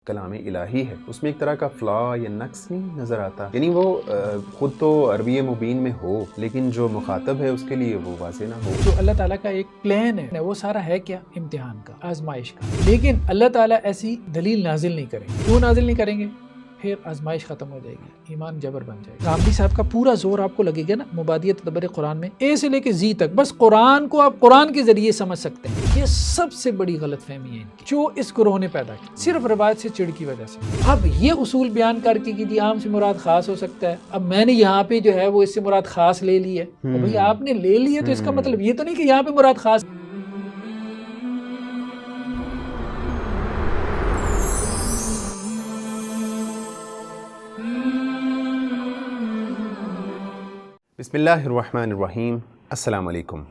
کلام الہی ہے، اس میں ایک طرح کا فلا یا نقص نہیں نظر آتا؟ یعنی وہ خود تو عربی مبین میں ہو لیکن جو مخاطب ہے اس کے لیے وہ واضح نہ ہو۔ جو اللہ تعالیٰ کا ایک پلان ہے وہ سارا ہے کیا؟ امتحان کا، آزمائش کا۔ لیکن اللہ تعالیٰ ایسی دلیل نازل نہیں کریں گے۔ کیوں نازل نہیں کریں گے؟ پھر آزمائش ختم ہو جائے گی، ایمان جبر بن جائے گا۔ غامدی صاحب کا پورا زور آپ کو لگے گا نا مبادیہ تدبر قرآن میں، اے سے لے کے زی تک، بس قرآن کو آپ قرآن کے ذریعے سمجھ سکتے ہیں۔ یہ سب سے بڑی غلط فہمی ہے ان کی، جو اس گروہ نے پیدا کی صرف روایت سے چڑ کی وجہ سے۔ اب یہ اصول بیان کر کے کہ جی عام سے مراد خاص ہو سکتا ہے، اب میں نے یہاں پہ جو ہے وہ اس سے مراد خاص لے لی ہے، اور بھئی آپ نے لے لی ہے تو اس کا مطلب یہ تو نہیں کہ یہاں پہ مراد خاص۔ بسم اللہ الرحمن الرحیم۔ السلام علیکم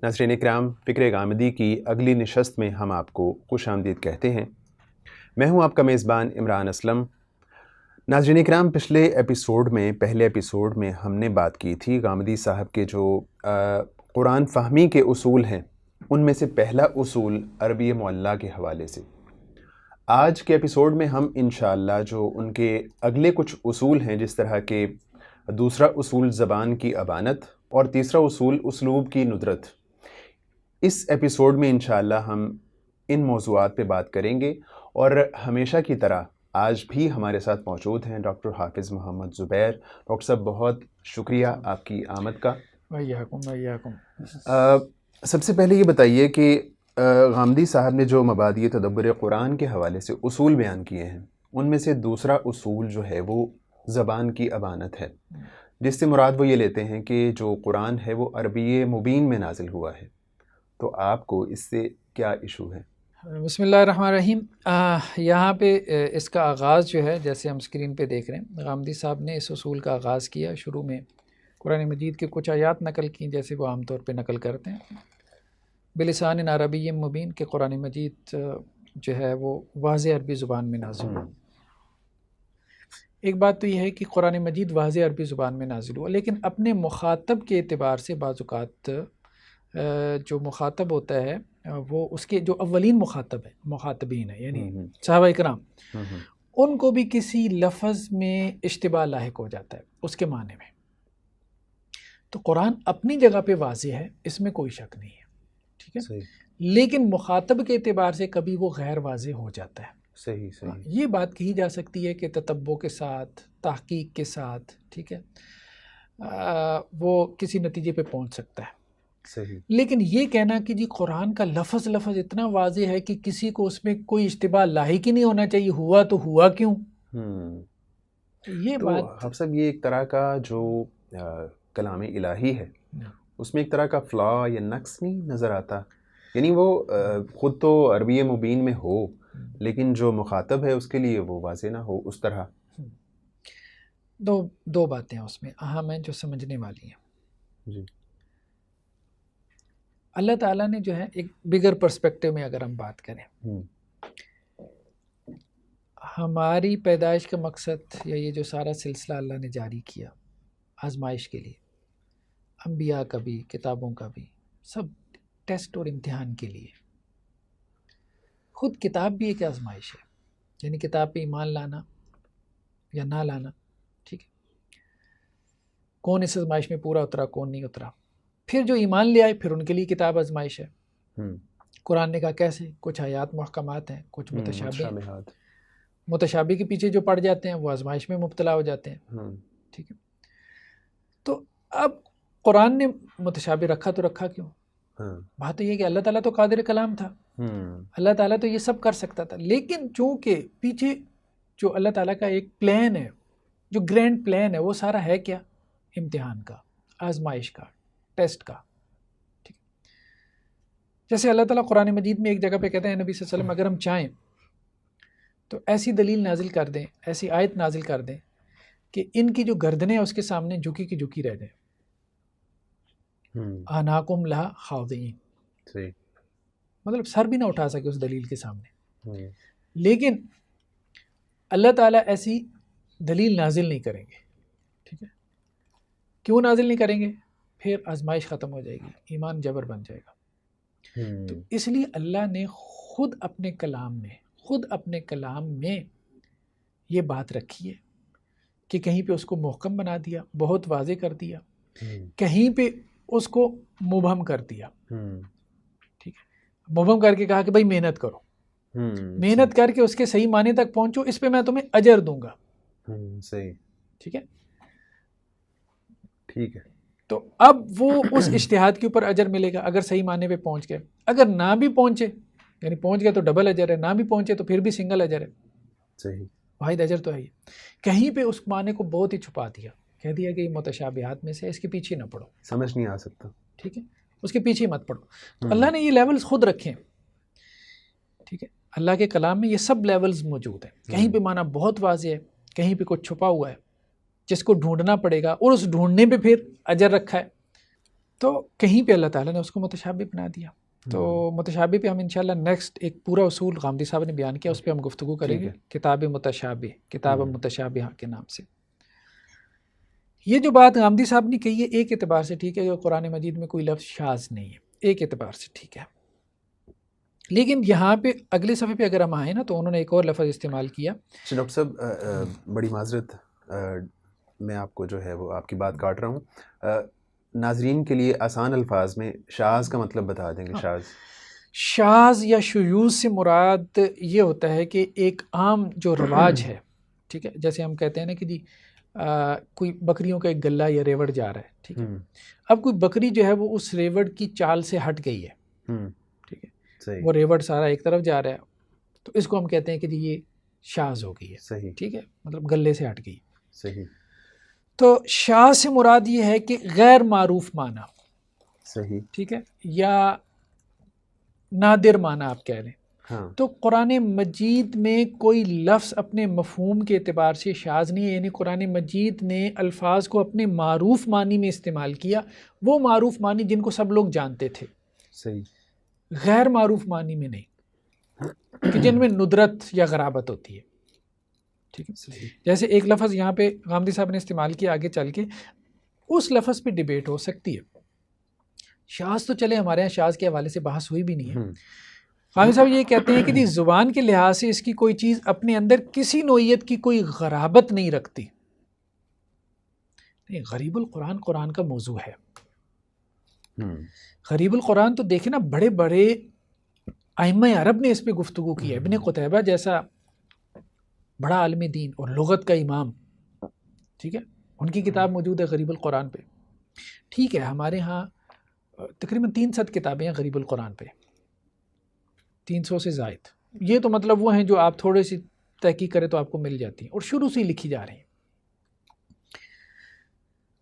ناظرین اکرام، فکر غامدی کی اگلی نشست میں ہم آپ کو خوش آمدید کہتے ہیں۔ میں ہوں آپ کا میزبان عمران اسلم۔ ناظرین اکرام، پہلے ایپیسوڈ میں ہم نے بات کی تھی غامدی صاحب کے جو قرآن فہمی کے اصول ہیں، ان میں سے پہلا اصول عربی معلیٰ کے حوالے سے۔ آج کے ایپیسوڈ میں ہم انشاءاللہ جو ان کے اگلے کچھ اصول ہیں، جس طرح کہ دوسرا اصول زبان کی ابانت اور تیسرا اصول اسلوب کی ندرت، اس ایپیسوڈ میں انشاءاللہ ہم ان موضوعات پہ بات کریں گے۔ اور ہمیشہ کی طرح آج بھی ہمارے ساتھ موجود ہیں ڈاکٹر حافظ محمد زبیر۔ ڈاکٹر صاحب، بہت شکریہ آپ کی آمد کا۔ سب سے پہلے یہ بتائیے کہ غامدی صاحب نے جو مبادئ تدبر قرآن کے حوالے سے اصول بیان کیے ہیں، ان میں سے دوسرا اصول جو ہے وہ زبان کی ابانت ہے، جس سے مراد وہ یہ لیتے ہیں کہ جو قرآن ہے وہ عربی مبین میں نازل ہوا ہے۔ تو آپ کو اس سے کیا ایشو ہے؟ بسم اللہ الرحمن الرحیم۔ یہاں پہ اس کا آغاز جو ہے، جیسے ہم اسکرین پہ دیکھ رہے ہیں، غامدی صاحب نے اس اصول کا آغاز کیا۔ شروع میں قرآن مجید کے کچھ آیات نقل کی، جیسے وہ عام طور پہ نقل کرتے ہیں، بلسان عربی مبین، کہ قرآن مجید جو ہے وہ واضح عربی زبان میں نازل ہوا۔ ایک بات تو یہ ہے کہ قرآن مجید واضح عربی زبان میں نازل ہوا، لیکن اپنے مخاطب کے اعتبار سے بعض اوقات جو مخاطب ہوتا ہے وہ اس کے جو اولین مخاطبین ہیں، یعنی صحابہ اکرام، ان کو بھی کسی لفظ میں اشتباہ لاحق ہو جاتا ہے اس کے معنی میں۔ تو قرآن اپنی جگہ پہ واضح ہے، اس میں کوئی شک نہیں ہے، ٹھیک ہے، لیکن مخاطب کے اعتبار سے کبھی وہ غیر واضح ہو جاتا ہے۔ صحیح۔ یہ بات کہی جا سکتی ہے کہ تتبع کے ساتھ، تحقیق کے ساتھ، ٹھیک ہے، وہ کسی نتیجے پہ پہنچ سکتا ہے۔ صحیح۔ لیکن لیکن یہ کہنا کہ جی قرآن کا لفظ اتنا واضح ہے کہ کسی کو اس میں کوئی اشتباہ لاحق ہی نہیں ہونا چاہیے، ہوا تو ہوا کیوں؟ یہ تو بات حافظ صاحب، یہ ایک طرح کا جو کلام الہی ہے، اس میں ایک طرح کا فلا یا نقص نہیں نظر آتا؟ یعنی وہ خود تو عربی مبین میں ہو لیکن جو مخاطب ہے اس کے لیے وہ واضح نہ ہو اس طرح۔ دو باتیں اس میں اہم ہیں جو سمجھنے والی ہیں۔ جی۔ اللہ تعالیٰ نے جو ہے ایک بگر پرسپیکٹو میں اگر ہم بات کریں، ہماری پیدائش کا مقصد یا یہ جو سارا سلسلہ اللہ نے جاری کیا آزمائش کے لیے، انبیاء کا بھی، کتابوں کا بھی، سب ٹیسٹ اور امتحان کے لیے۔ خود کتاب بھی ایک آزمائش ہے، یعنی کتاب پہ ایمان لانا یا نہ لانا، ٹھیک ہے، کون اس آزمائش میں پورا اترا، کون نہیں اترا۔ پھر جو ایمان لے آئے، پھر ان کے لیے کتاب آزمائش ہے۔ قرآن نے کہا کیسے؟ کچھ آیات محکمات ہیں، کچھ متشابہ کے پیچھے جو پڑ جاتے ہیں وہ آزمائش میں مبتلا ہو جاتے ہیں، ٹھیک ہے۔ تو اب قرآن نے متشابہ رکھا تو رکھا کیوں؟ بات تو یہ کہ اللہ تعالیٰ تو قادر کلام تھا، اللہ تعالیٰ تو یہ سب کر سکتا تھا، لیکن چونکہ پیچھے جو اللہ تعالیٰ کا ایک پلان ہے، جو گرینڈ پلان ہے، وہ سارا ہے کیا؟ امتحان کا، آزمائش کا، ٹیسٹ کا، ٹھیک۔ جیسے اللہ تعالیٰ قرآن مجید میں ایک جگہ پہ کہتے ہیں نبی صلی اللہ علیہ وسلم اگر ہم چاہیں تو ایسی دلیل نازل کر دیں، ایسی آیت نازل کر دیں کہ ان کی جو گردنیں ہیں اس کے سامنے جھکی کی جھکی رہ جائیں، آناکم لہا خاضعین، مطلب سر بھی نہ اٹھا سکے اس دلیل کے سامنے۔ لیکن اللہ تعالیٰ ایسی دلیل نازل نہیں کریں گے، ٹھیک ہے۔ کیوں نازل نہیں کریں گے؟ پھر آزمائش ختم ہو جائے گی، ایمان جبر بن جائے گا۔ تو اس لیے اللہ نے خود اپنے کلام میں، خود اپنے کلام میں یہ بات رکھی ہے کہ کہیں پہ اس کو محکم بنا دیا، بہت واضح کر دیا، کہیں پہ اس کو مبہم کر دیا، ٹھیک ہے، مبہم کر کے کہا کہ بھائی محنت کرو، محنت کر کے اس کے صحیح معنی تک پہنچو، اس پہ میں تمہیں اجر دوں گا. صحیح، ٹھیک ہے، ٹھیک ہے. تو اب وہ اس اجتہاد کے اوپر اجر ملے گا اگر صحیح معنی پہ پہنچ گئے. اگر نہ بھی پہنچے، یعنی پہنچ گئے تو ڈبل اجر ہے، نہ بھی پہنچے تو پھر بھی سنگل اجر ہے. صحیح، واحد اجر تو ہے ہی. کہیں پہ اس معنی کو بہت ہی چھپا دیا، کہہ دیا کہ یہ متشابہات میں سے، اس کے پیچھے نہ پڑو، سمجھ نہیں آ سکتا. ٹھیک ہے، اس کے پیچھے مت پڑو. تو اللہ نے یہ لیولز خود رکھے ہیں. ٹھیک ہے، اللہ کے کلام میں یہ سب لیولز موجود ہیں. کہیں پہ معنی بہت واضح ہے، کہیں پہ کچھ چھپا ہوا ہے جس کو ڈھونڈنا پڑے گا، اور اس ڈھونڈنے پہ پھر اجر رکھا ہے. تو کہیں پہ اللہ تعالیٰ نے اس کو متشابہ بنا دیا. تو متشابہ پہ ہم انشاءاللہ نیکسٹ ایک پورا اصول غامدی صاحب نے بیان کیا، اس پہ ہم گفتگو کریں گے. کتاب متشابہ، کتاب متشابہ کے نام سے. یہ جو بات غامدی صاحب نے کہی ہے ایک اعتبار سے ٹھیک ہے کہ قرآن مجید میں کوئی لفظ شاذ نہیں ہے، ایک اعتبار سے ٹھیک ہے. لیکن یہاں پہ اگلے صفحے پہ اگر ہم آئیں نا تو انہوں نے ایک اور لفظ استعمال کیا. ڈاکٹر صاحب بڑی معذرت، میں آپ کو جو ہے وہ آپ کی بات کاٹ رہا ہوں. ناظرین کے لیے آسان الفاظ میں شاذ کا مطلب بتا دیں گے. شاذ یا شذوذ سے مراد یہ ہوتا ہے کہ ایک عام جو رواج ہے، ٹھیک ہے، جیسے ہم کہتے ہیں نا کہ جی کوئی بکریوں کا ایک گلہ یا ریوڑ جا رہا ہے، ٹھیک ہے، اب کوئی بکری جو ہے وہ اس ریوڑ کی چال سے ہٹ گئی ہے، ٹھیک ہے، وہ ریوڑ سارا ایک طرف جا رہا ہے، تو اس کو ہم کہتے ہیں کہ جی یہ شاذ ہو گئی ہے. صحیح، ٹھیک ہے، مطلب گلے سے ہٹ گئی. صحیح. تو شاذ سے مراد یہ ہے کہ غیر معروف معنی. صحیح، ٹھیک ہے، یا نادر معنی آپ کہہ لیں. تو قرآن مجید میں کوئی لفظ اپنے مفہوم کے اعتبار سے شاذ نہیں ہے، یعنی قرآن مجید نے الفاظ کو اپنے معروف معنی میں استعمال کیا، وہ معروف معنی جن کو سب لوگ جانتے تھے. صحیح، غیر معروف معنی میں نہیں، کہ جن میں ندرت یا غرابت ہوتی ہے. ٹھیک ہے، جیسے ایک لفظ یہاں پہ غامدی صاحب نے استعمال کیا، آگے چل کے اس لفظ پہ ڈیبیٹ ہو سکتی ہے. شاذ تو چلے ہمارے یہاں شاذ کے حوالے سے بحث ہوئی بھی نہیں ہے. غامدی صاحب یہ کہتے ہیں کہ جی زبان کے لحاظ سے اس کی کوئی چیز اپنے اندر کسی نوعیت کی کوئی غرابت نہیں رکھتی. نہیں، غریب القرآن قرآن کا موضوع ہے. غریب القرآن تو دیکھیں نا، بڑے بڑے ائمہ عرب نے اس پہ گفتگو کی ہے. ابن قتیبہ جیسا بڑا عالم دین اور لغت کا امام، ٹھیک ہے، ان کی کتاب موجود ہے غریب القرآن پہ. ٹھیک ہے، ہمارے ہاں تقریباً 300 کتابیں ہیں غریب القرآن پہ، 300 سے زائد. یہ تو مطلب وہ ہیں جو آپ تھوڑے سی تحقیق کریں تو آپ کو مل جاتی ہیں، اور شروع سے ہی لکھی جا رہی ہیں.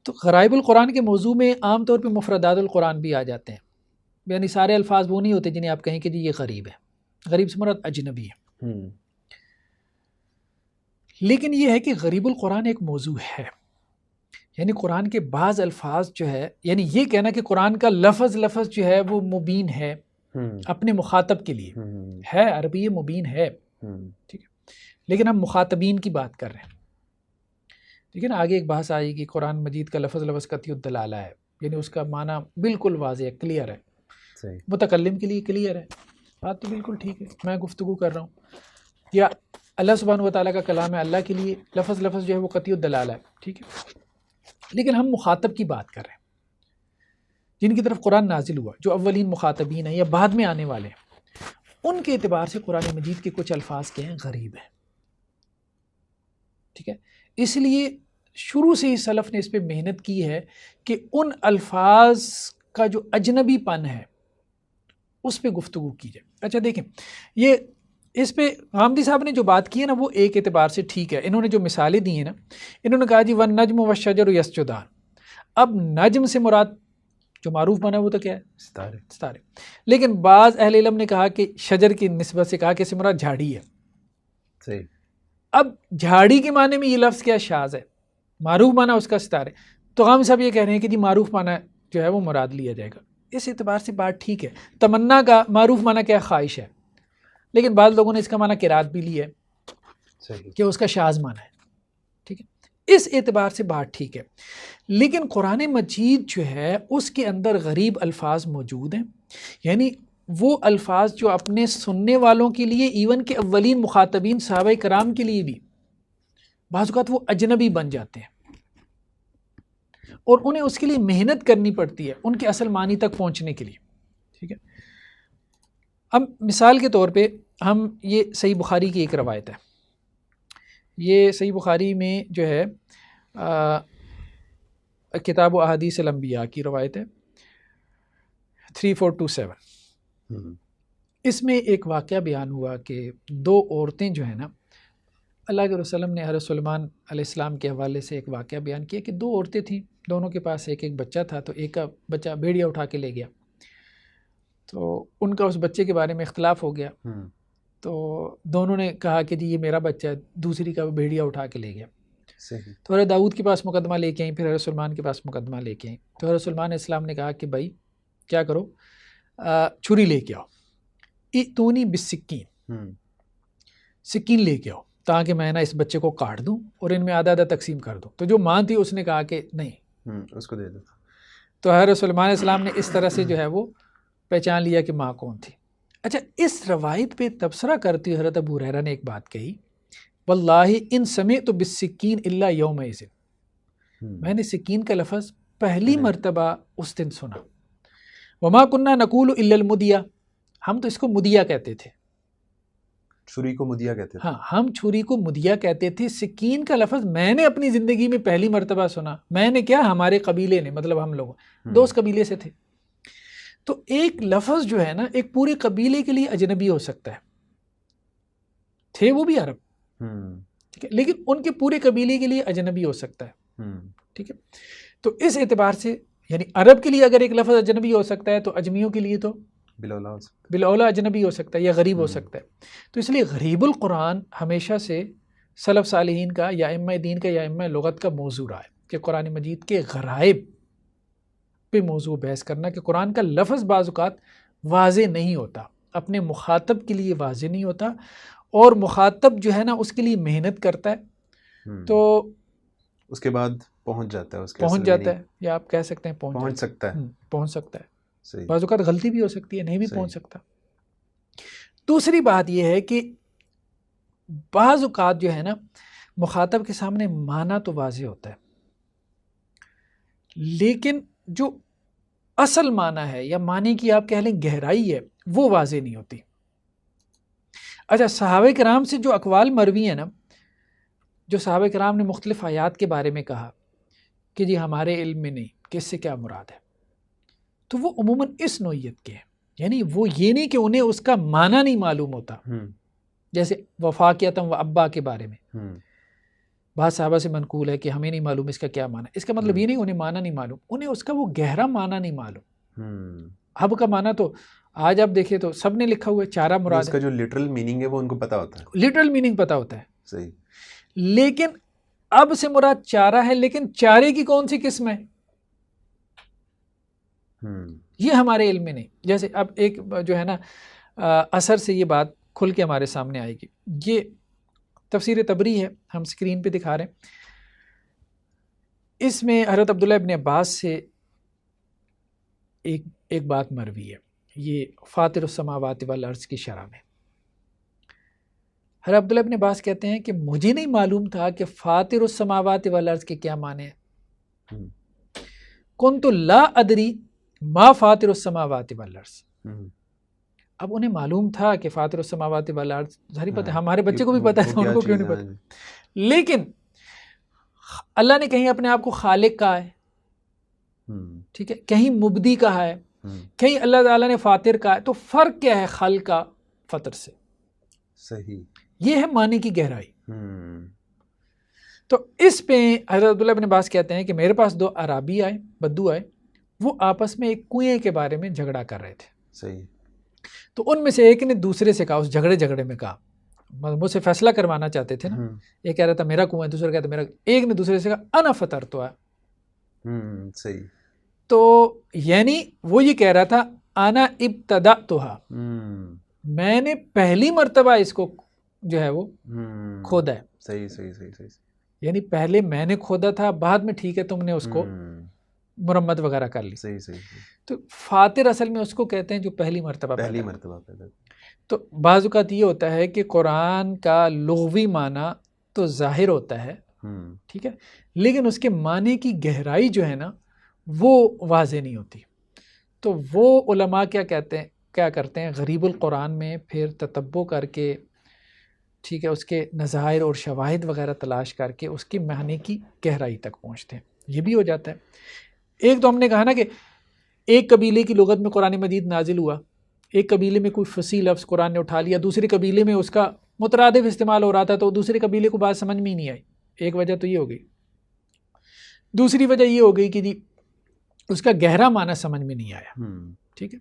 تو غرائب القرآن کے موضوع میں عام طور پہ مفردات القرآن بھی آ جاتے ہیں، یعنی سارے الفاظ وہ نہیں ہوتے جنہیں آپ کہیں کہ جی یہ غریب ہے. غریب سے مراد اجنبی ہے. لیکن یہ ہے کہ غریب القرآن ایک موضوع ہے، یعنی قرآن کے بعض الفاظ جو ہے، یعنی یہ کہنا کہ قرآن کا لفظ جو ہے وہ مبین ہے اپنے مخاطب کے لیے ہے، عربی مبین ہے، ٹھیک ہے، لیکن ہم مخاطبین کی بات کر رہے ہیں. ٹھیک ہے نا، آگے ایک بحث آئے گی. قرآن مجید کا لفظ قطعی الدلالہ ہے، یعنی اس کا معنی بالکل واضح ہے، کلیئر ہے. متکلم کے لیے کلیئر ہے، بات تو بالکل ٹھیک ہے، میں گفتگو کر رہا ہوں. یا اللہ سبحانہ و تعالیٰ کا کلام ہے، اللہ کے لیے لفظ جو ہے وہ قطعی الدلالہ ہے، ٹھیک ہے. لیکن ہم مخاطب کی بات کر رہے ہیں، جن کی طرف قرآن نازل ہوا، جو اولین مخاطبین ہیں یا بعد میں آنے والے ہیں، ان کے اعتبار سے قرآن مجید کے کچھ الفاظ کے ہیں غریب ہیں. ٹھیک ہے، اس لیے شروع سے ہی سلف نے اس پہ محنت کی ہے کہ ان الفاظ کا جو اجنبی پن ہے اس پہ گفتگو کی جائے. اچھا دیکھیں، یہ اس پہ غامدی صاحب نے جو بات کی ہے نا وہ ایک اعتبار سے ٹھیک ہے. انہوں نے جو مثالیں دی ہیں نا، انہوں نے کہا جی والنجم والشجر یسجدان. اب نجم سے مراد جو معروف معنی ہے وہ تو کیا ہے؟ ستارے. لیکن بعض اہل علم نے کہا کہ شجر کی نسبت سے کہا کہ اس سے مراد جھاڑی ہے. صحیح. اب جھاڑی کے معنی میں یہ لفظ کیا شاذ ہے، معروف معنی اس کا ستارے. تو غامدی صاحب یہ کہہ رہے ہیں کہ جی معروف معنی جو ہے وہ مراد لیا جائے گا. اس اعتبار سے بات ٹھیک ہے. تمنا کا معروف معنی کیا خواہش ہے، لیکن بعض لوگوں نے اس کا معنی قرات بھی لی ہے کہ اس کا شاذ معنی ہے. ٹھیک ہے، اس اعتبار سے بات ٹھیک ہے. لیکن قرآن مجید جو ہے اس کے اندر غریب الفاظ موجود ہیں، یعنی وہ الفاظ جو اپنے سننے والوں کے لیے، ایون کہ اولین مخاطبین صحابہ کرام کے لیے بھی بعض اوقات وہ اجنبی بن جاتے ہیں، اور انہیں اس کے لیے محنت کرنی پڑتی ہے ان کے اصل معنی تک پہنچنے کے لیے. ٹھیک ہے. اب مثال کے طور پہ ہم یہ صحیح بخاری کی ایک روایت ہے، یہ صحیح بخاری میں جو ہے کتاب و احادیث الانبیاء کی روایت ہے 3427. اس میں ایک واقعہ بیان ہوا کہ دو عورتیں جو ہیں نا، اللہ کے رسول نے حضرت سلیمان علیہ السلام کے حوالے سے ایک واقعہ بیان کیا کہ دو عورتیں تھیں، دونوں کے پاس ایک ایک بچہ تھا. تو ایک کا بچہ بھیڑیا اٹھا کے لے گیا، تو ان کا اس بچے کے بارے میں اختلاف ہو گیا. تو دونوں نے کہا کہ جی یہ میرا بچہ ہے، دوسری کا بھیڑیا اٹھا کے لے گیا. تو حضرت داؤد کے پاس مقدمہ لے کے آئیں، پھر حضرت سلیمان کے پاس مقدمہ لے کے آئیں. تو حضرت سلیمان علیہ السلام نے کہا کہ بھائی کیا کرو، چھری لے کے آؤ، ائتونی بالسکین، سکین لے کے آؤ تاکہ میں نا اس بچے کو کاٹ دوں اور ان میں آدھا آدھا تقسیم کر دوں. تو جو ماں تھی اس نے کہا کہ نہیں، اس کو دے دو. تو حضرت سلیمان علیہ السلام نے اس طرح سے جو ہے وہ پہچان لیا کہ ماں کون تھی. اچھا، اس روایت پہ تبصرہ کرتے ہوئے حضرت ابو ہریرہ نے ایک بات کہی، واللہ ان سمعت بالسکین الا یومئذ، میں نے سکین کا لفظ پہلی مرتبہ اس دن سنا. وما کننا نقول الا المدیہ، ہم تو اس کو مدیہ کہتے تھے، چھری کو مدیہ کہتے تھے. ہاں، ہم چھری کو مدیہ کہتے تھے. سکین کا لفظ میں نے اپنی زندگی میں پہلی مرتبہ سنا. میں نے کیا، ہمارے قبیلے نے، مطلب ہم لوگ دوست قبیلے سے تھے. تو ایک لفظ جو ہے نا ایک پورے قبیلے کے لیے اجنبی ہو سکتا ہے، تھے وہ بھی عرب، ٹھیک ہے، لیکن ان کے پورے قبیلے کے لیے اجنبی ہو سکتا ہے. ٹھیک ہے. تو اس اعتبار سے یعنی عرب کے لیے اگر ایک لفظ اجنبی ہو سکتا ہے تو اجمیوں کے لیے تو بالاولا اجنبی ہو سکتا ہے یا غریب ہو سکتا ہے. تو اس لیے غریب القرآن ہمیشہ سے سلف صالحین کا یا ائمہ دین کا یا ائمہ لغت کا موضوع رہا ہے کہ قرآن مجید کے غرائب پہ موضوع بحث کرنا، کہ قرآن کا لفظ بعض اوقات واضح نہیں ہوتا، اپنے مخاطب کے لیے واضح نہیں ہوتا، اور مخاطب جو ہے نا اس کے لیے محنت کرتا ہے تو اس کے بعد پہنچ جاتا ہے، پہنچ جاتا ہے، یا آپ کہہ سکتے ہیں پہنچ سکتا ہے. بعض اوقات غلطی بھی ہو سکتی ہے، نہیں بھی پہنچ سکتا. دوسری بات یہ ہے کہ بعض اوقات جو ہے نا مخاطب کے سامنے معنی تو واضح ہوتا ہے، لیکن جو اصل معنی ہے یا معنی کی آپ کہہ لیں گہرائی ہے وہ واضح نہیں ہوتی. اچھا، صحابہ کرام سے جو اقوال مروی ہیں نا، جو صحابہ کرام نے مختلف آیات کے بارے میں کہا کہ جی ہمارے علم میں نہیں کہ اس سے کیا مراد ہے، تو وہ عموماً اس نوعیت کے ہیں. یعنی وہ یہ نہیں کہ انہیں اس کا معنی نہیں معلوم ہوتا، جیسے وفاقیتم و ابا کے بارے میں بعض صحابہ سے منقول ہے کہ ہمیں نہیں معلوم اس کا کیا معنی. اس کا مطلب یہ نہیں انہیں معنی نہیں معلوم، انہیں اس کا وہ گہرا معنی نہیں معلوم. اب کا معنی تو آج آپ دیکھیں تو سب نے لکھا ہوا ہے چارہ مراد، اس کا جو لٹرل میننگ ہے وہ ان کو پتا ہوتا ہے، لٹرل میننگ پتا ہوتا ہے. صحیح. لیکن اب سے مراد چارہ ہے، لیکن چارے کی کون سی قسم ہے یہ ہمارے علم میں نہیں. جیسے اب ایک جو ہے نا اثر سے یہ بات کھل کے ہمارے سامنے آئے گی. یہ تفسیر تبری ہے، ہم سکرین پہ دکھا رہے ہیں. اس میں حضرت عبداللہ ابن عباس سے ایک بات مروی ہے، یہ فاطر السماوات والارض کی شرح میں. حضرت عبداللہ ابن عباس کہتے ہیں کہ مجھے نہیں معلوم تھا کہ فاطر السماوات والارض کے کیا معنی ہیں. کنت لا ادری ما فاطر السماوات والارض. اب انہیں معلوم تھا کہ فاطر السماوات والارض، ظاہر پتہ ہے، ہمارے بچے کو بھی پتہ ہے، ان کو کیوں نہیں پتہ. لیکن اللہ نے کہیں اپنے آپ کو خالق کہا ہے، ٹھیک ہے، کہیں مبدی کہا ہے، کہیں اللہ تعالیٰ نے فاطر کہا ہے. تو فرق کیا ہے خلق کا فطر سے؟ صحیح، یہ ہے معنی کی گہرائی. تو اس پہ حضرت عبداللہ بن عباس کہتے ہیں کہ میرے پاس دو عرابی آئے، بدو آئے، وہ آپس میں ایک کنویں کے بارے میں جھگڑا کر رہے تھے. صحیح. تو ان میں سے ایک نے دوسرے سے کہا، اس جھگڑے میں کہا، مجھ سے فیصلہ کروانا چاہتے تھے نا، ایک کہہ رہا تھا میرا کنواں ہے، دوسرا کہتا میرا. ایک نے دوسرے سے کہا انا فطرتھا. صحیح. تو یعنی وہ یہ کہہ رہا تھا انا ابتدأتھا، میں نے پہلی مرتبہ اس کو جو ہے وہ کھودا ہے. صحیح. یعنی پہلے میں نے کھودا تھا، بعد میں ٹھیک ہے تم نے اس کو مرمت وغیرہ کر لی. صحیح. تو فاتر اصل میں اس کو کہتے ہیں جو پہلی مرتبہ پیدا. تو بعض اوقات یہ ہوتا ہے کہ قرآن کا لغوی معنی تو ظاہر ہوتا ہے، ٹھیک ہے، لیکن اس کے معنی کی گہرائی جو ہے نا وہ واضح نہیں ہوتی. تو وہ علماء کیا کرتے ہیں غریب القرآن میں پھر تتبع کر کے، ٹھیک ہے، اس کے نظائر اور شواہد وغیرہ تلاش کر کے اس کی معنی کی گہرائی تک پہنچتے ہیں. یہ بھی ہو جاتا ہے. ایک تو ہم نے کہا نا کہ ایک قبیلے کی لغت میں قرآن مجید نازل ہوا، ایک قبیلے میں کوئی فصیح لفظ قرآن نے اٹھا لیا، دوسرے قبیلے میں اس کا مترادف استعمال ہو رہا تھا تو دوسرے قبیلے کو بات سمجھ میں ہی نہیں آئی. ایک وجہ تو یہ ہو گئی. دوسری وجہ یہ ہو گئی کہ جی اس کا گہرا معنی سمجھ میں نہیں آیا، ٹھیک ہے،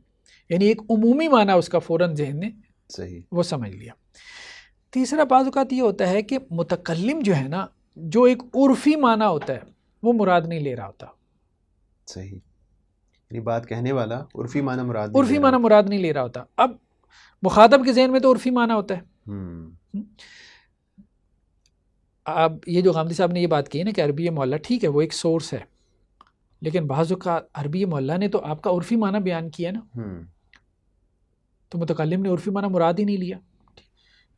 یعنی ایک عمومی معنی اس کا فوراً ذہن نے وہ سمجھ لیا. تیسرا بعض اوقات یہ ہوتا ہے کہ متکلم جو ہے نا، جو ایک عرفی معنی ہوتا ہے وہ مراد نہیں لے رہا ہوتا. صحیح، یعنی بات کہنے والا عرفی معنی مراد نہیں لے رہا ہوتا. اب مخاطب کے ذہن میں تو عرفی معنی ہوتا ہے. اب یہ جو غامدی صاحب نے یہ بات کی نا کہ عربی معلیٰ ٹھیک ہے وہ ایک سورس ہے، لیکن بعض اوقات عربی معلیٰ نے تو آپ کا عرفی معنی بیان کیا نا، تو متکلم نے عرفی معنی مراد ہی نہیں لیا.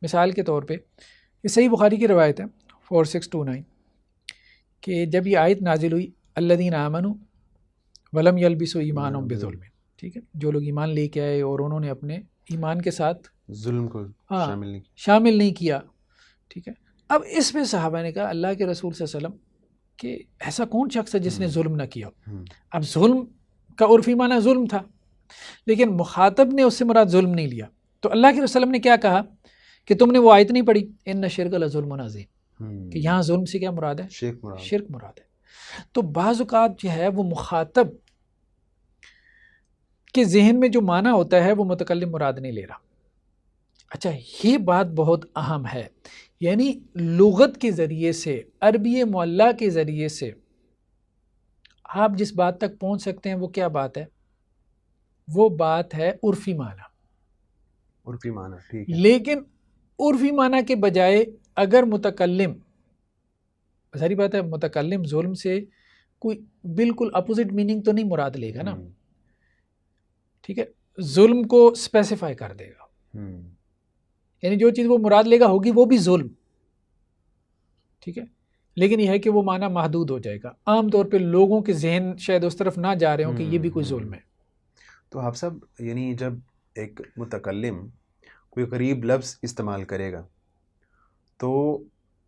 مثال کے طور پہ یہ صحیح بخاری کی روایت ہے 4629 کہ جب یہ آیت نازل ہوئی الذین آمنوا ولم یلبسوا ایمانہم بظلم، ٹھیک ہے، جو لوگ ایمان لے کے آئے اور انہوں نے اپنے ایمان کے ساتھ ظلم کو شامل نہیں کیا، ٹھیک ہے. اب اس پہ صحابہ نے کہا اللہ کے رسول صلی اللہ علیہ وسلم کہ ایسا کون شخص ہے جس نے ظلم نہ کیا. اب ظلم کا عرفی معنی ظلم تھا، لیکن مخاطب نے اس سے مراد ظلم نہیں لیا. تو اللہ کے رسول صلی اللہ علیہ وسلم نے کیا کہا کہ تم نے وہ آیت نہیں پڑھی ان شرک لظلم عظیم، کہ یہاں ظلم سے کیا مراد ہے؟ شرک مراد ہے. تو بعض اوقات جو ہے وہ مخاطب کے ذہن میں جو معنی ہوتا ہے وہ متکلم مراد نہیں لے رہا. اچھا یہ بات بہت اہم ہے، یعنی لغت کے ذریعے سے، عربی معلیٰ کے ذریعے سے آپ جس بات تک پہنچ سکتے ہیں وہ کیا بات ہے؟ وہ بات ہے عرفی معنی، ٹھیک ہے. لیکن عرفی معنی کے بجائے اگر متکلم، ساری بات ہے، متکلم ظلم سے کوئی بالکل اپوزٹ میننگ تو نہیں مراد لے گا نا، ٹھیک ہے، ظلم کو اسپیسیفائی کر دے گا، یعنی جو چیز وہ مراد لے گا ہوگی وہ بھی ظلم، ٹھیک ہے، لیکن یہ ہے کہ وہ معنی محدود ہو جائے گا. عام طور پہ لوگوں کے ذہن شاید اس طرف نہ جا رہے ہوں کہ یہ بھی کوئی ظلم ہے. تو آپ سب یعنی جب ایک متکلم کوئی غریب لفظ استعمال کرے گا تو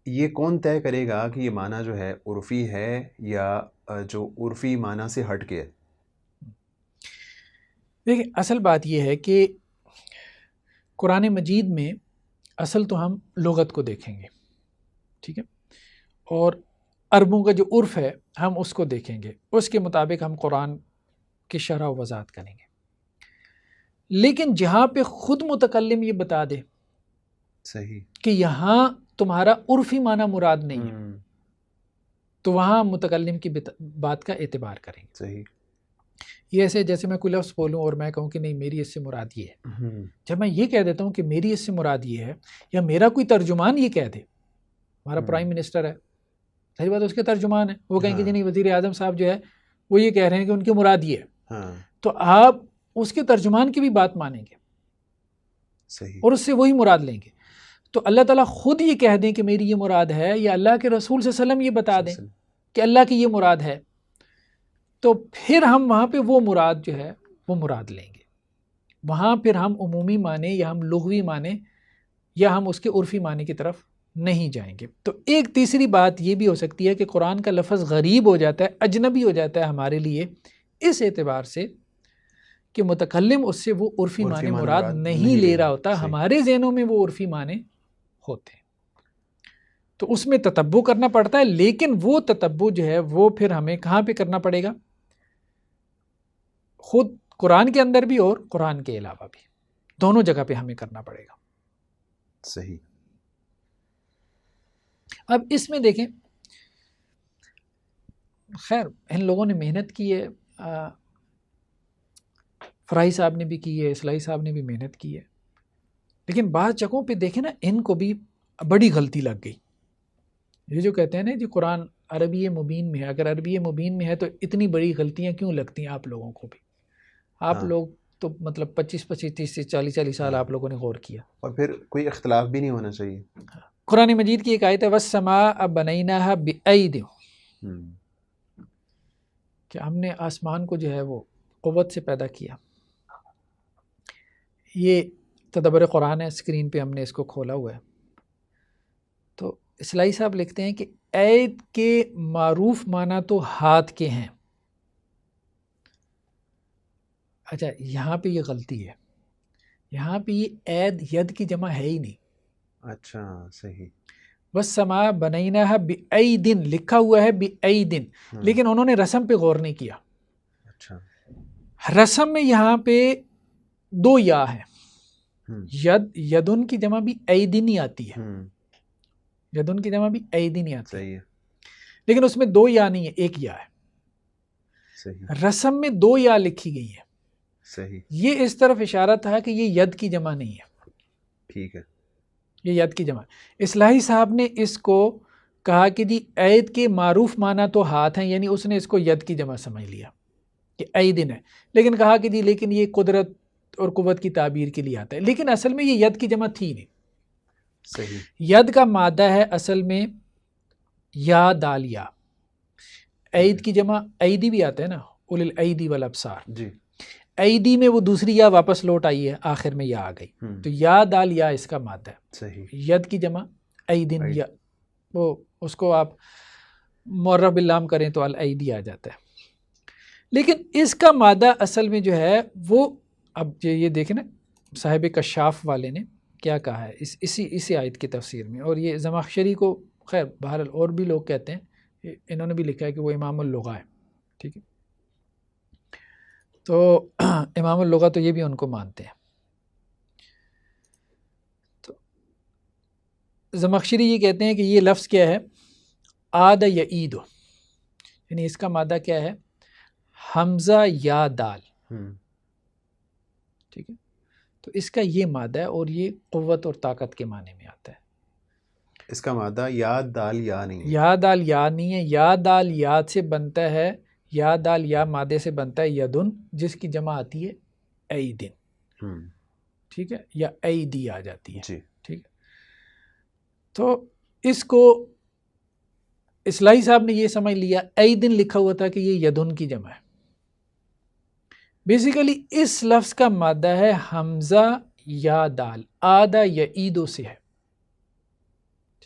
یہ کون طے کرے گا کہ یہ معنی جو ہے عرفی ہے یا جو عرفی معنی سے ہٹ کے ہے؟ دیکھیں اصل بات یہ ہے کہ قرآن مجید میں اصل تو ہم لغت کو دیکھیں گے، ٹھیک ہے، اور عربوں کا جو عرف ہے ہم اس کو دیکھیں گے، اس کے مطابق ہم قرآن کی شرح و وضاحت کریں گے. لیکن جہاں پہ خود متکلم یہ بتا دے صحیح کہ یہاں تمہارا عرفی معنی مراد نہیں ہے، تو وہاں متکلم کی بات کا اعتبار کریں گے. صحیح. یہ ایسے جیسے میں کوئی لفظ بولوں اور میں کہوں کہ نہیں میری اس سے مراد یہ ہے، جب میں یہ کہہ دیتا ہوں کہ میری اس سے مراد یہ ہے، یا میرا کوئی ترجمان یہ کہہ دے، ہمارا پرائم منسٹر ہے، صحیح بات ہے، اس کے ترجمان ہے، وہ کہیں کہ نہیں وزیر اعظم صاحب جو ہے وہ یہ کہہ رہے ہیں کہ ان کی مراد یہ ہے، تو آپ اس کے ترجمان کی بھی بات مانیں گے صحیح اور اس سے وہی مراد لیں گے. تو اللہ تعالیٰ خود یہ کہہ دیں کہ میری یہ مراد ہے، یا اللہ کے رسول صلی اللہ علیہ وسلم یہ بتا دیں کہ اللہ کی یہ مراد ہے، تو پھر ہم وہاں پہ وہ مراد جو ہے وہ مراد لیں گے. وہاں پھر ہم عمومی معنی یا ہم لغوی معنی یا ہم اس کے عرفی معنی کی طرف نہیں جائیں گے. تو ایک تیسری بات یہ بھی ہو سکتی ہے کہ قرآن کا لفظ غریب ہو جاتا ہے، اجنبی ہو جاتا ہے ہمارے لیے، اس اعتبار سے کہ متکلم اس سے وہ عرفی معنی مراد نہیں لے رہا ہوتا، ہمارے ذہنوں میں وہ عرفی معنی ہوتے ہیں. تو اس میں تتبع کرنا پڑتا ہے، لیکن وہ تتبع جو ہے وہ پھر ہمیں کہاں پہ کرنا پڑے گا؟ خود قرآن کے اندر بھی اور قرآن کے علاوہ بھی، دونوں جگہ پہ ہمیں کرنا پڑے گا. صحیح. اب اس میں دیکھیں، خیر ان لوگوں نے محنت کی ہے، فرائی صاحب نے بھی کی ہے، اصلاحی صاحب نے بھی محنت کی ہے، لیکن بعض جگہوں پہ دیکھیں نا ان کو بھی بڑی غلطی لگ گئی. یہ جو کہتے ہیں نا جی قرآن عربی مبین میں ہے. اگر عربی مبین میں ہے تو اتنی بڑی غلطیاں کیوں لگتی ہیں آپ لوگوں کو بھی؟ آپ لوگ تو مطلب 25 30 40 سال آپ لوگوں نے غور کیا. اور پھر کوئی اختلاف بھی نہیں ہونا چاہیے. قرآن مجید کی ایک آیت ہے وَالسَّمَاءَ بَنَيْنَاهَا بِأَيْدٍ، کہ ہم نے آسمان کو جو ہے وہ قوت سے پیدا کیا. یہ تدبر قرآن ہے، اسکرین پہ ہم نے اس کو کھولا ہوا ہے. تو اصلاحی صاحب لکھتے ہیں کہ اید کے معروف معنی تو ہاتھ کے ہیں. اچھا یہاں پہ یہ غلطی ہے، یہاں پہ یہ اید ید کی جمع ہے ہی نہیں. اچھا صحیح. وَالسَّمَاءَ بَنَيْنَاهَا بِأَيْدٍ لکھا ہوا ہے بِأَيْدٍ، لیکن انہوں نے رسم پہ غور نہیں کیا. اچھا رسم میں یہاں پہ 2 یا ہیں. یدن کی جمع بھی ایدن ہی آتی ہے، یدن کی جمع بھی ایدن ہی آتی ہے، لیکن اس میں 2 یا نہیں ہے، 1 یا ہے. رسم میں 2 یا لکھی گئی ہے. صحیح. یہ اس طرف اشارہ تھا کہ یہ ید کی جمع نہیں ہے. ٹھیک ہے، یہ ید کی جمع. اصلاحی صاحب نے اس کو کہا کہ جی عید کے معروف معنی تو ہاتھ ہیں، یعنی اس نے اس کو ید کی جمع سمجھ لیا کہ ایدن ہے، لیکن کہا کہ جی لیکن یہ قدرت اور قوت کی تعبیر کے لیے آتا ہے، لیکن اصل میں یہ ید کی جمع تھی نہیں. صحیح. ید کا مادہ ہے اصل میں یا دال یا. عید کی جمع ایدی بھی آتا ہے نا، اول الایدی والابصار. جی. ایدی میں وہ دوسری یا واپس لوٹ آئی ہے، آخر میں یا آ گئی، تو یا دال یا اس کا مادہ ہے. صحیح. ید کی جمع ایدن، یا وہ اس کو آپ معرب باللام کریں تو الایدی آ جاتا ہے. لیکن اس کا مادہ اصل میں جو ہے وہ، اب یہ دیکھیں نا صاحب کشاف والے نے کیا کہا ہے اسی آیت کی تفسیر میں، اور یہ زمخشری کو خیر بہرحال اور بھی لوگ کہتے ہیں، انہوں نے بھی لکھا ہے کہ وہ امام اللغہ ہے. ٹھیک ہے، تو امام اللغہ تو یہ بھی ان کو مانتے ہیں. تو زمخشری یہ کہتے ہیں کہ یہ لفظ کیا ہے، آد یعید، یعنی اس کا مادہ کیا ہے، حمزہ یا دال. ٹھیک ہے، تو اس کا یہ مادہ ہے، اور یہ قوت اور طاقت کے معنی میں آتا ہے. اس کا مادہ یا دال یا نہیں ہے. یا دال یا نہیں ہے. یا دال یا سے بنتا ہے، یا دال یا مادے سے بنتا ہے یدن، جس کی جمع آتی ہے ایدن. ٹھیک ہے، یا ایدی آ جاتی ہے. جی. ٹھیک ہے، تو اس کو اصلاحی صاحب نے یہ سمجھ لیا، ایدن لکھا ہوا تھا کہ یہ یدن کی جمع ہے. بیسیکلی اس لفظ کا مادہ ہے حمزہ یا دال، آدھا یا ایدو سے ہے.